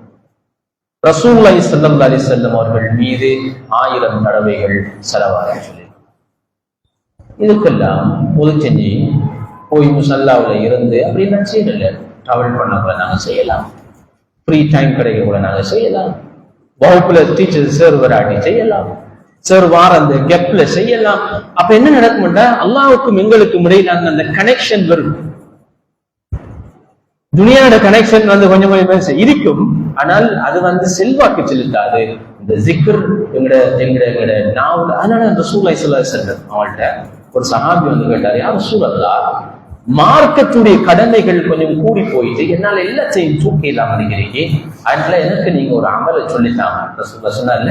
ரசூலுல்லாஹி ஸல்லல்லாஹு அலைஹி வஸல்லம் அவர்கள் மீது 1000 தடவைகள் ஸலவாத் சொல்லி இதுக்கெல்லாம் பொது செஞ்சு போய் முசல்லாவில் இருந்து அப்படிலாம் செய்யல. டிராவல் பண்ண கூட நாங்கள் செய்யலாம், ஃப்ரீ டைம் கிடைக்க கூட நாங்கள் செய்யலாம், வகுப்புல டீச்சர் சார் வராட்டி செய்யலாம், சார் வார அந்த கெப்ல செய்யலாம். அப்ப என்ன நடக்கும்னா அல்லாஹ்வுக்கும் எங்களுக்கும் இடையில அந்த கனெக்ஷன் வரும். துனியாவோட கனெக்ஷன் கொஞ்சம் கொஞ்சம் இருக்கும், ஆனால் அது செல்வாக்கு செலுத்தாது. இந்த ஜிக்ர் எங்கட நாவல். அதனால ரசூலுல்லாஹி ஸல்லல்லாஹு அலைஹி வஸல்லம் அவங்கள்ட்ட ஒரு சஹாபி கேட்டாரு, யார் ரசூலல்லாஹ், மார்க்கத்துடைய கடமைகள் கொஞ்சம் கூடி போயிட்டு என்னால எல்லாத்தையும் தூக்கி இல்லாம இருக்கிறீங்க, அதனால எனக்கு நீங்க ஒரு அமலை சொல்லித்தாங்க. ரசூலுல்லாஹ் சொன்னார்,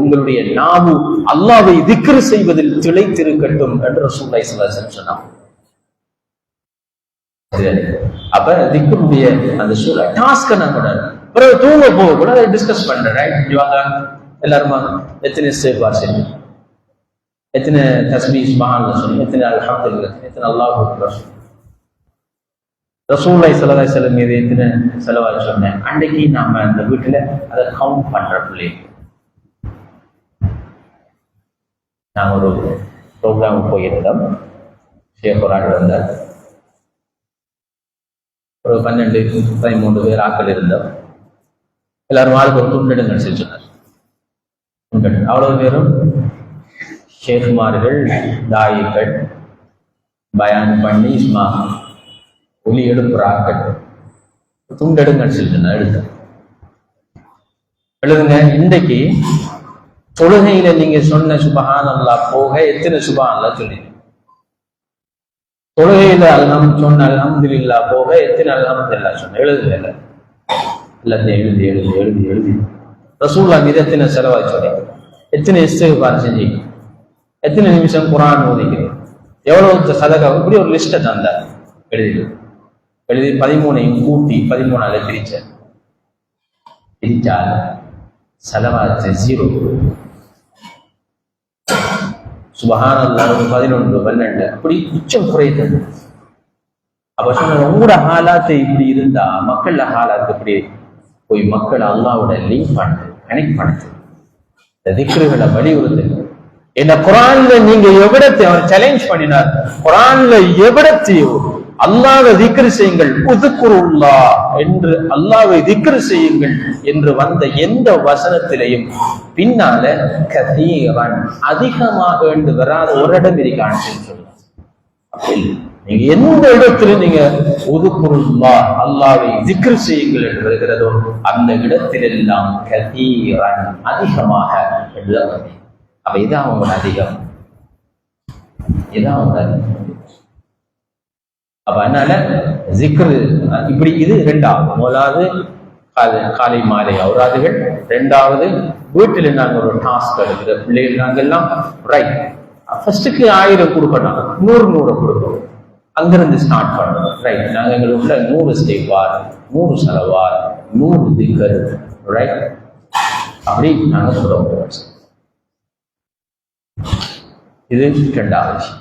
உங்களுடைய நாவு அல்லாஹ்வை திக்ர் செய்வதில் திளைத்திருக்கட்டும் என்று ரசூலுல்லாஹி ஸல்லல்லாஹு அலைஹி வஸல்லம் சொன்னாங்க. அப்ப திக்ருடைய அந்த சூழல் டாஸ்க நாங்க பிறகு தூங்க போக கூட அதை டிஸ்கஸ் பண்றேன். எல்லாருமா எத்தனை இஸ்திக்ஃபார் செஞ்சு, எத்தனை தஸ்பீஹ் சுப்ஹானல்லாஹ் சொல்லி, எத்தனை அல்ஹம்துலில்லாஹ், எத்தனை அல்லாஹு அக்பர், ரசூலுல்லாஹி ஸல்லல்லாஹு அலைஹி வஸல்லம் மீது எத்தனை ஸலவாத் சொன்னேன். அன்னைக்கு நாம அந்த வீட்டுல அதை கவுண்ட் பண்ற பிள்ளை. நாங்க ஒரு ப்ரோக்ராம் போயிருந்தோம், ஷேக் ஒரு ஆள் வந்தார், ஒரு 12-13 பேர் ஆக்கள் இருந்தோம். எல்லாரும் ஆளுக்கு ஒரு துண்டெடுங்கன்னு சொல்லி சொன்னார். அவ்வளவு பேரும் ஷேகுமார்கள், தாயிகள் பயான் பண்ணி ஒலி எடுப்புற ஆக்கள் துண்டெடுங்கன்னு சொல்லி சொன்னார். எழுதுங்க, இன்றைக்கு தொழுகையில நீங்க சொன்ன சுப்ஹானல்லாஹ் போக எத்தனை சுப்ஹானல்லாஹ் சொல்லி, தொழுகையில சொன்ன அல்ஹம்துலில்லாஹ் போக எத்தனை அல்ஹம்துலில்லாஹ் சொன்ன. எழுதுங்க, எல்லாத்தையும் எழுதி எழுதி எழுதி எழுதி ரசூலுல்லாஹ் மீது எத்தனை ஸலவாத் சொன்னீங்க, எத்தனை இஸ்திக்ஃபார் செஞ்சீங்க, எத்தனை நிமிஷம் குர்ஆன் ஓதிக்கிறீங்க, எவ்வளவு சதகா, இப்படி ஒரு லிஸ்ட்டை தந்தார். எழுதி 13ஐயும் கூட்டி 13ஆல பிரிச்சால் ஸலவாத் 0, சுப்ஹானல்லாஹ் 11 12 அப்படி உச்சம் குறைத்தது. அப்ப சொன்ன உங்களோட ஹாலாத்து இப்படி இருந்தா மக்கள் ஹாலாத்து இப்படி போய் மக்கள் அல்லாஹ்வோட லிங்க் பண்ணு, கனெக்ட் பண்ணுது, இந்த திக்ருகளை வலியுறுத்து. என்ன குர்ஆன்ல நீங்க எவ்விடத்தை அவர் சேலஞ்ச் பண்ணினார், குர்ஆன்ல எவ்விடத்தையோ அல்லாஹ்வை திக்ர் செய்யுங்கள், உதுக்குருல்லாஹ் என்று அல்லாஹ்வை திக்ர் செய்யுங்கள் என்று வந்த எந்த வசனத்திலையும் பின்னால கதீரன் அதிகமாக என்று வராத ஒரு இடம் இருக்கான்னு சொல்லலாம். நீங்க எந்த இடத்துல நீங்க உதுக்குருல்லாஹ் அல்லாஹ்வை திக்ர் செய்யுங்கள் என்று வருகிறதோ அந்த இடத்திலெல்லாம் கதீரன் அதிகமாக என்று. அப்ப இதான் அவங்க அதிகம், இதான் அவங்க அதிகம். அப்ப அதனால ஜிக்ரு இப்படி இது இரண்டாவது. முதலாவது காலை மாலை அவுராதுகள், இரண்டாவது வீட்டில் நாங்கள் ஒரு டாஸ்க் எடுக்கிற பிள்ளைகள் நாங்கெல்லாம் ரைட் ஃபர்ஸ்டுக்கு 1000 கொடுக்கணும், 100 கொடுக்கணும், அங்கிருந்து ஸ்டார்ட் பண்ணணும். ரைட் நாங்கள் எங்களுக்குள்ள 100 ஸ்டேவார், 100 செலவார், 100 திக்கர், ரைட் அப்படி நாங்கள் சொல்லுவோம். இது இரண்டாவது விஷயம்.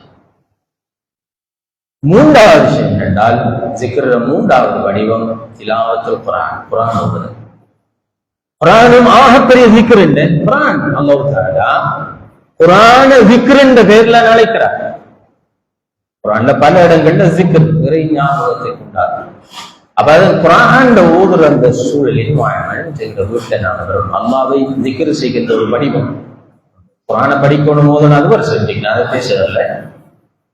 மூன்றாவது விஷயம் என்றால் ஜிக்ர மூன்றாவது வடிவம் திலாவத்துல் குர்ஆன். குர்ஆன் ஓதுறது. குர்ஆனும் ஆகப்பெரிய ஜிக்ர் என்ன? குர்ஆன். அல்லாஹ் தஆலா குர்ஆன ஜிக்ர் என்ற பெயர்ல அழைக்கிறார். குர்ஆன்ல பல இடங்கள்ல ஜிக்ர் இறை ஞாபகத்தை கொண்டார். அப்ப அது குர்ஆன்ல ஓதுற அந்த சூழல் என்வாயன்மெண்ட் என்ற வீட்டுல நான் வரும் அல்லாஹ்வை ஜிக்ர் செய்கின்ற ஒரு வடிவம். குர்ஆனை படிக்கணும் போது அது ஒரு செஞ்சீங்க, அதை பேசுறதில்ல.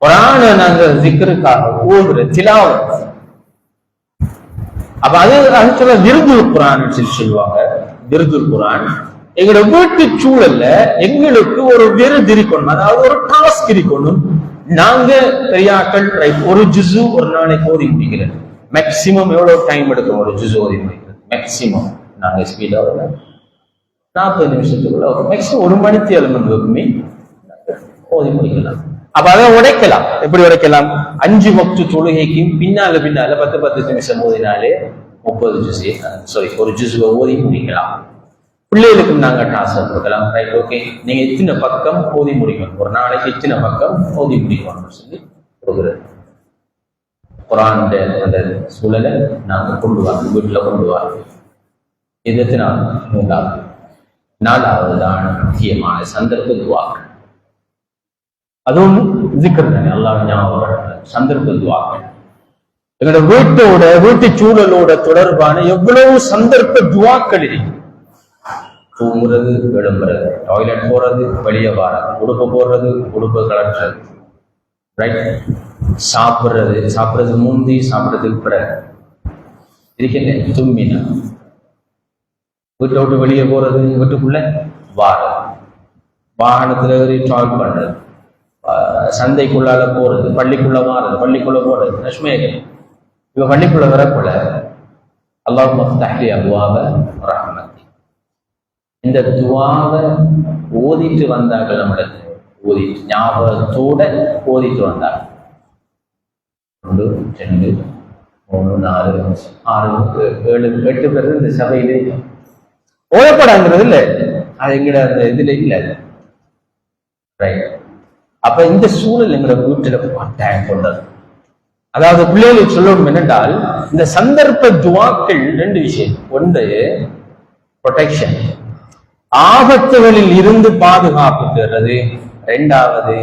குர்ஆனை நாங்க ஜிக்ருக்காக ஓதுற திலாவத். அப்ப அது சொல்ல விருதுல் குர்ஆன் சொல்லுவாங்க. விருதுல் குர்ஆன் எங்களோட வீட்டு சூழல்ல எங்களுக்கு ஒரு விருது இருக்கணும், அதாவது ஒரு டாஸ்க் இருக்கணும். நாங்க பெரியாக்கள் ஒரு ஜுசு ஒரு நாளைக்கு ஓதி முடிக்கிறது. மேக்சிமம் எவ்வளவு டைம் எடுக்கும் ஒரு ஜுசு ஓதி முடிக்கிறது? மேக்சிமம் நாங்க ஸ்பீடா 40 நிமிஷத்துக்குள்ள மேக்சிமம் 1 மணிக்கு எழுமந்துமே ஓதி முடிக்கலாம். அப்ப அதை உடைக்கலாம். எப்படி உடைக்கலாம்? 5 வக்து தொழுகைக்கு பின்னால 10 நிமிஷம் ஓதினாலே 30 ஜுஸ், ஒரு ஜுஸுவை ஓதி முடிக்கலாம். பிள்ளைகளுக்கு நாங்க டாஸ்க் கொடுக்கலாம். ரைட் ஓகே, நீங்க இத்தனை பக்கம் ஓதி முடிக்கணும், ஒரு நாளைக்கு இத்தனை பக்கம் ஓதி முடிக்கணும்னு சொல்லி கொடுக்குறது. குர்ஆன் அந்த சூழலை நாங்க கொண்டு வாங்க, வீட்டுல கொண்டு வாங்க. இது மூன்றாவது. நாலாவது தான் முக்கியமான சந்தர்ப்ப துஆக்கள். அதுவும் ஜிக்ர் தானே, அல்லாஹ் ஞாபகம் சந்தர்ப்ப துஆக்கள். எங்களோட வீட்டு சூழலோட தொடர்பான எவ்வளவு சந்தர்ப்ப துஆக்கள் இருக்கு. தூங்குறது, எழும்புறது, டாய்லெட் போறது, வெளியே வர்றது, உடுப்பு போடுறது, உடுப்பு கலட்டுறது, ரைட் சாப்பிடுறது முந்தி, சாப்பிடுறதுக்கு பிறகு இருக்கின்ற தும்மினா, வீட்டை விட்டு வெளியே போறது, வீட்டுக்குள்ள வாரது, வாகனத்துல டிராவல் பண்றது, சந்தைக்குள்ளால போறது, பள்ளிக்குள்ள வாரது, பள்ளிக்குள்ள போறது, நஷ்மேகம். இவ பள்ளிக்குள்ள வரக்குள்ள அல்லாஹும்ம ஃப்தஹ் லி அப்வாப ரஹ்மத்தி, இந்த துஆவை ஓதிட்டு வந்தார்கள். நம்மளுக்கு ஓதிட்டு ஞாபகத்தோட ஓதிட்டு வந்தாங்க. 1 2 3 4 5 6 7 8 பேர் இந்த சபையிலே ஓடப்படாங்கிறது இல்லை, அது எங்கட அந்த இதுல இல்லை. ரைட். அப்ப இந்த சூழல் எங்களை வீட்டுல கட்டாயம் கொண்டது. அதாவது பிள்ளைகளுக்கு சொல்லணும் என்னென்றால், இந்த சந்தர்ப்ப துஆக்கள் 2 விஷயம். ஒன்று ப்ரொடெக்ஷன், ஆபத்துகளில் இருந்து பாதுகாப்பு பெறுறது. 2வது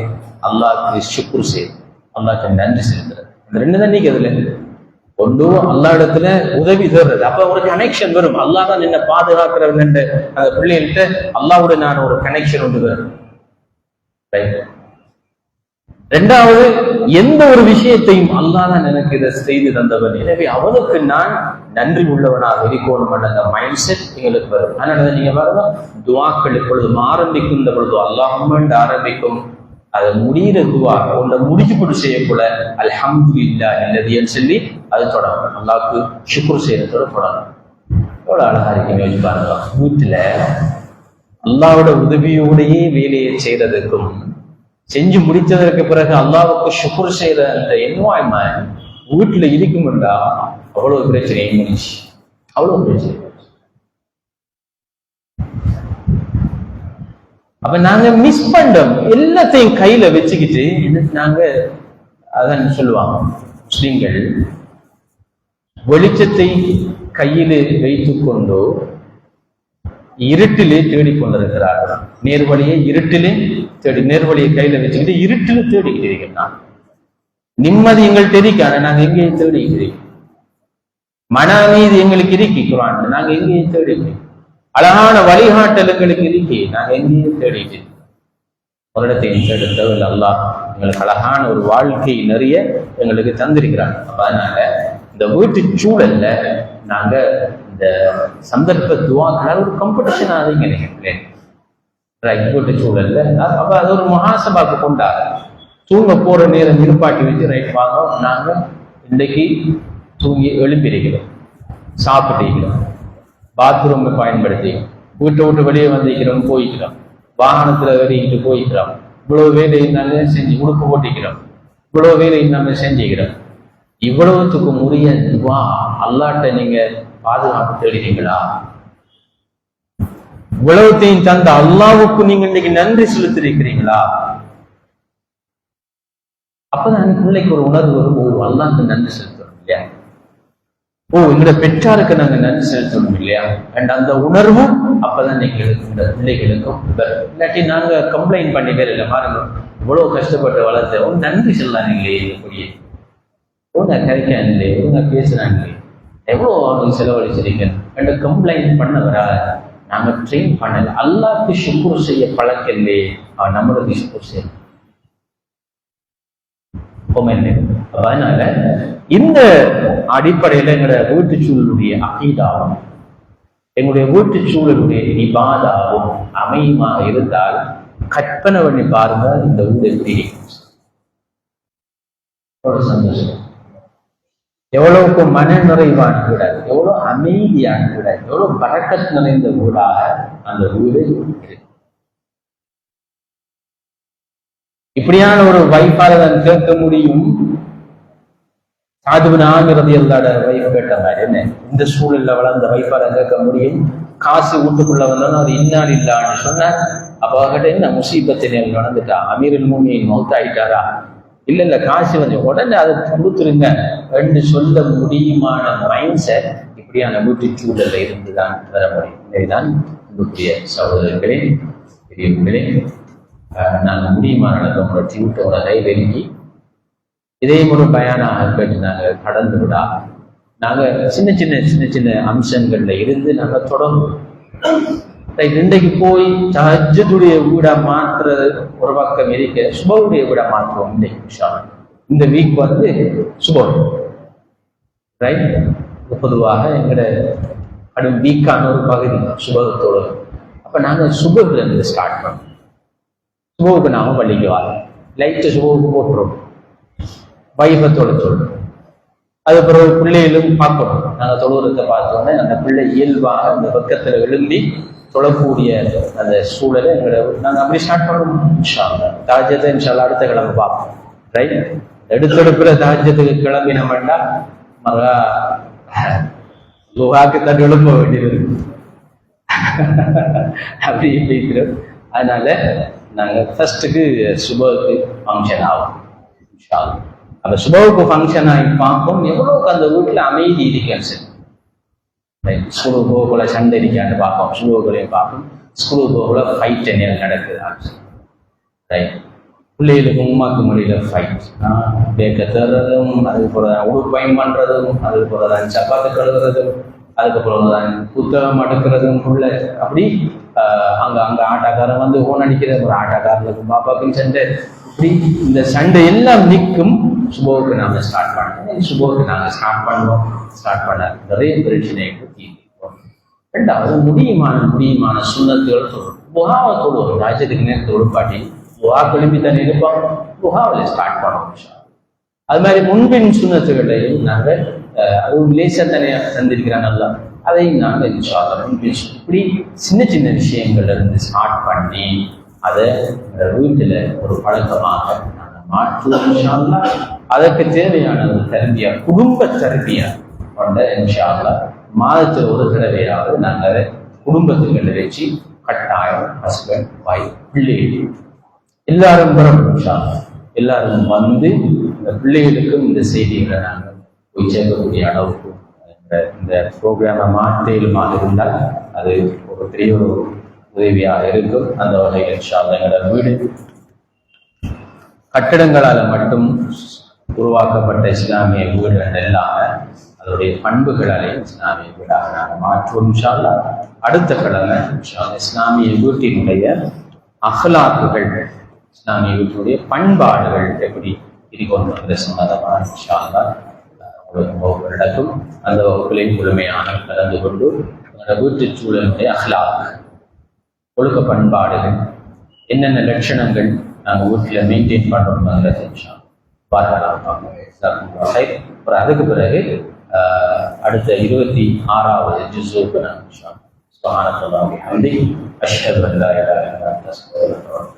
அல்லாஹ்க்கு ஷுக்ர் செய்வது, அல்லாஹ்க்கு நன்றி செலுத்துறது. இந்த 2 தான் நீங்க அதுல ஒன்று அல்லா இடத்துல உதவி தேடுறது. அப்ப ஒரு கனெக்ஷன் வரும். அல்லாஹ் தான் என்ன பாதுகாக்கிறவன் என்ற அந்த பிள்ளைகள்கிட்ட அல்லாஹ்வோட நான் ஒரு கனெக்ஷன் ஒன்று வரும். ரைட். 2வது எந்த ஒரு விஷயத்தையும் அல்லாஹ் தான் எனக்கு இதை செய்து தந்தவன், எனவே அவனுக்கு நான் நன்றி உள்ளவனாக இருக்கணும் என்ற அந்த மைண்ட் செட் எங்களுக்கு வரும். அதனால நீங்க பாருங்க, துஆக்கள் எப்பொழுதும் ஆரம்பிக்கின்ற பொழுது அல்லாஹ்வும்ம ஆரம்பிக்கும், அதை முடிகிற துஆ ஒன்றை முடிச்சு போட்டு செய்யக்கூட அல்ஹம்துலில்லாஹ் இல்லதின்னு சொல்லி அது தொடரும். அல்லாஹ்க்கு ஷுக்ர் செய்யறதோட தொடரும். எவ்வளவு அழகா இருக்கு யோசிச்சு பாருங்க. வீட்டுல அல்லாஹ்வோட உதவியோடையே வேலையை செய்யறதுக்கும் செஞ்சு முடித்ததற்கு பிறகு அல்லாஹ்வுக்கு ஷுக்ர் செய்யற அந்த என்வாய்மெண்ட் வீட்டுல இருக்கும்டா அவ்வளவு பிரச்சனை முடிச்சு, அவ்வளவு பிரச்சனை. அப்ப நாங்க மிஸ் பண்றோம். எல்லாத்தையும் கையில வச்சுக்கிட்டு நாங்க அதான் சொல்லுவாங்க முஸ்லிம்கள், வெளிச்சத்தை கையிலே வைத்துக் கொண்டோ இருட்டிலே தேடிக்கொண்டிருக்கிறார்கள். நேர்வழியை இருட்டிலே தேடி நேர்வழியை கையில வச்சுக்கிட்டு இருட்டுல தேடிக்கிறீங்க. நான் நிம்மதி எங்கள்கிட்ட இருக்கான நாங்க எங்கேயும் தேடிக்கிறீங்க. மன அமைதி எங்களுக்கு இருக்கி குர்ஆன் நாங்க எங்கேயும் தேடிக்கிறோம். அழகான வழிகாட்டல் எங்களுக்கு இருக்கி நாங்க எங்கேயும் தேடிட்டு ஒரு இடத்தையும் தேடுத்தவர்கள் அல்லாஹ் எங்களுக்கு அழகான ஒரு வாழ்க்கை நிறைய எங்களுக்கு தந்திருக்கிறாங்க. அதனால இந்த வீட்டு சூழல்ல நாங்க இந்த சந்தர்ப்ப துவாக்களால் ஒரு காம்படிஷன் ஆகுதுங்க நினைக்கிறேன். வீட்டு சூழல்ல அப்ப அது ஒரு மகாசபாக்கு கொண்டாங்க. தூங்க போற நேரம் நிற்பாட்டி வச்சு ரைட் வாங்க நாங்க இன்றைக்கு தூங்கி எழுப்பியிருக்கிறோம், சாப்பிட்டிருக்கிறோம், பாத்ரூம் பயன்படுத்தி வீட்டை விட்டு வெளியே வந்திருக்கிறோம், போய்க்கிறோம், வாகனத்துல வெளியிட்டு போய்க்கிறோம், இவ்வளவு வேலை நாங்க செஞ்சு உடுப்பு போட்டிக்கிறோம், இவ்வளவு வேலை நாங்க செஞ்சுக்கிறோம். இவ்வளவுத்துக்கு உரிய துவா அல்லாட்ட நீங்க பாதுகாப்பு தேடுறீங்களா? இவ்வளவுத்தையும் தந்த அல்லாவுக்கு நீங்க இன்னைக்கு நன்றி செலுத்திருக்கிறீங்களா? அப்பதான் பிள்ளைக்கு ஒரு உணர்வு வரும், ஓ அல்லாஹ்க்கு நன்றி செலுத்தணும் இல்லையா, ஓ எங்களோட பெற்றாருக்கு நாங்க நன்றி செலுத்தணும் இல்லையா. அண்ட் அந்த உணர்வும் அப்பதான் எங்களுக்கு பிள்ளைகளுக்கும் இல்லாட்டி நாங்க கம்ப்ளைண்ட் பண்ணிட்டே இல்லை, பாருங்க இவ்வளவு கஷ்டப்பட்டு வளர்த்த ஒரு நன்றி சொல்லலாம் இல்லையே, இப்படியே ஒழுங்கா கரைக்கான் இல்லையே, ஒழுங்கா பேசுறாங்களே, எவ்வளவு அவங்களுக்கு செலவழிச்சிருக்க அண்ட் கம்ப்ளைண்ட் பண்ண வராத. நாங்க ட்ரெயின் பண்ணல, அல்லாஹ்க்கு ஷுக்ர் செய்ய பழக்கம் இல்லையே, அவன் நம்மளுக்கு ஷுக்ர் செய்ய. அதனால இந்த அடிப்படையில எங்களுடைய வீட்டு சூழலுடைய அகீதாவும் எங்களுடைய வீட்டு சூழலுடைய இபாதாவும் அமையுமாக இருந்தால் கற்பனை பண்ணி பாருங்க இந்த வீடு எப்படி சந்தோஷம், எவ்வளவுக்கு மன நிறைவான வீட, எவ்வளவு அமைதியான வீட, எவ்வளவு பறக்கத் நிறைந்த வீடாக அந்த வீடு இருக்கு. இப்படியான ஒரு வைஃபால தான் கேட்க முடியும். சாதுபின் ஆமிர் ரலியல்லாஹு அன்ஹு வைஃப் கேட்ட மாதிரி என்ன இந்த சூழல்ல வளர்ந்த வைஃபால கேட்க முடியும். காசு வீட்டுக்குள்ள வந்தாலும் அது இன்னார் இல்லான்னு சொன்னார். அப்ப அவர்கிட்ட என்ன முசீபத்தினை நடந்துட்டா, அமீருல் முஃமினீன் மௌத் ஆயிட்டாரா? இல்ல இல்ல காசு வந்து உடனே அதை கொடுத்துருங்க என்று சொல்ல முடியுமான மைண்ட் செட் இப்படியான வீட்டு சூழல்ல இருந்துதான் வர முடியும். இதுதான் உங்களுடைய சகோதரர்களே பெரியவர்களே, நாங்கள் முடியுமான உங்களோட தீவிட்டோட லைவெலுங்கி இதே ஒரு பயானாக கேட்டு நாங்கள் கடந்து விடா. நாங்கள் சின்ன சின்ன சின்ன சின்ன அம்சங்கள்ல இருந்து நாங்கள் தொடங்கும். இன்றைக்கு போய் தஹஜ்ஜுடைய வீடா மாற்றுறது ஒரு பக்கம் இருக்க, சுபவுடைய வீடா மாற்றுவோம். இன்றைக்கு இந்த வீக் வந்து சுபம் ரைட். பொதுவாக எங்களோட கடும் வீக்கான ஒரு பகுதி சுபகத்தோடு. அப்ப நாங்கள் சுபத்துல இருந்து ஸ்டார்ட் பண்ணோம். சுபவுக்கு நாம பள்ளிக்கு வரோம், லைட்டை சுபவுக்கு போட்டுருவோம், வைபத்தோட சொல்றோம். அது பிறகு பிள்ளைகளும் பார்க்கணும். நாங்கள் தொழுகிறத பார்த்தோன்னே அந்த பிள்ளை இயல்பாக அந்த பக்கத்துல எழுந்தி தொழக்கூடிய அந்த சூழலை எங்களை நாங்கள் அப்படி ஸ்டார்ட் பண்ணணும். தாஜத்தை இன்ஷால்லா அடுத்த கிழமை பார்ப்போம். ரைட். எடுத்தெடுப்புல தாஜத்துக்கு கிளம்பினோம்னா மகா குஹாக்கு தான் எழுப்ப வேண்டியது அப்படி பேசுறோம். அதனால நாங்கள் ஃபர்ஸ்ட்டுக்கு சுபவுக்கு ஃபங்க்ஷன் ஆகும். அந்த சுபவுக்கு ஃபங்க்ஷன் ஆகி பார்ப்போம் எவ்வளவுக்கு அந்த வீட்டில் அமைதி இருக்கேன்னு சொல்லி. ரைட். ஸ்கூலுக்கு போகக்குள்ள சண்டை இருக்கான்னு பார்ப்போம், சுபவுக்குள்ளேயும் பார்ப்போம். ஸ்கூலுக்கு போகக்குள்ள ஃபைட் என்ன நடக்குது. ரைட். பிள்ளைகளுக்கு உமாக்கு மொழியில ஃபைட், பேக்க தர்றதும், அதுக்கு பிறகுதான் உடு பயன் பண்றதும், அதுக்கு பிறகுதான் சப்பாத்து கழுவுறதும், அதுக்கு பிறகுதான் புத்தகம் அடுக்கிறதும் உள்ள அப்படி அங்க அங்க ஆட்டாக்காரன் வந்து ஓன் அடிக்கிற ஒரு ஆட்டாக்காரனுக்கு பாப்பாக்கும் சண்டை. இப்படி இந்த சண்டை எல்லாம் நிற்கும். சுபோவுக்கு நாம ஸ்டார்ட் பண்ணோம். சுபோவுக்கு நாங்க ஸ்டார்ட் பண்ணுவோம். ஸ்டார்ட் பண்ண நிறைய பிரச்சனைகள் தீர்ப்போம். ரெண்டாவது முடியுமான சுண்ணத்துகள் சொல்றோம். புகாவை தொழுவோம். ராஜ்யத்துக்கு நேரத்தை உடுப்பாட்டி புகா கிளம்பி தானே இருப்போம். புகாவில் ஸ்டார்ட் பண்ணுவோம். அது மாதிரி முன்பின் சுண்ணத்துகளையும் நாங்கள் அதுவும் லேசா தனியா தந்திருக்கிறான் நல்லா, அதையும் நாங்கள் முன்பின் இப்படி சின்ன சின்ன விஷயங்கள்ல இருந்து ஸ்டார்ட் பண்ணி அதை வீட்டுல ஒரு பழக்கமாக நாங்கள் மாற்றுவோம். அதற்கு தேவையான ஒரு தரம்பியா, குடும்ப தரம்பியா கொண்ட இன்ஷா அல்லாஹ் மாதத்தில் ஒரு தடவையாவது நாங்கள் குடும்பத்துக்களை வச்சு கட்டாயம் ஹஸ்பண்ட் வைஃப் பிள்ளைகள் எல்லாரும் வரணும். எல்லாரும் வந்து இந்த பிள்ளைகளுக்கும் இந்த செய்திகளை நாங்கள் போய் சேர்க்கக்கூடிய அளவுக்கு இந்த ப்ரோக்ராமை மாற்றலுமாக இருந்தால் அது ஒரு பெரிய ஒரு உதவியாக இருக்கும். அந்த வகையில் இன்ஷா அல்லாஹ் எங்களோட வீடு கட்டிடங்களால் மட்டும் உருவாக்கப்பட்ட இஸ்லாமிய வீடுகள் எல்லாமே அதனுடைய பண்புகளாலே இஸ்லாமிய வீடாக நாங்கள் மாற்றுவோம் இன்ஷா அல்லாஹ். அடுத்த கடமை இன்ஷா அல்லாஹ் இஸ்லாமிய வீட்டினுடைய அஹ்லாக்குகள், இஸ்லாமிய வீட்டினுடைய பண்பாடுகள் எப்படி இருக்கணும் சம்பந்தமான இன்ஷா அல்லாஹ் ஒவ்வொரு இடத்தும் அந்த வகுப்புகளின் முழுமையான கலந்து கொண்டு வீட்டு சூழலுடைய அஹ்லாக், ஒழுக்க பண்பாடுகள், என்னென்ன லட்சணங்கள் நாங்கள் வீட்டில் மெயின்டைன் பண்ணுறோம்ங்கிறத பார்க்கலாம். அதுக்கு பிறகு அடுத்த 26வது ஜுஸுக்கு நான் அஷ்ஹது அல்லா இலாஹா இல்லல்லாஹ்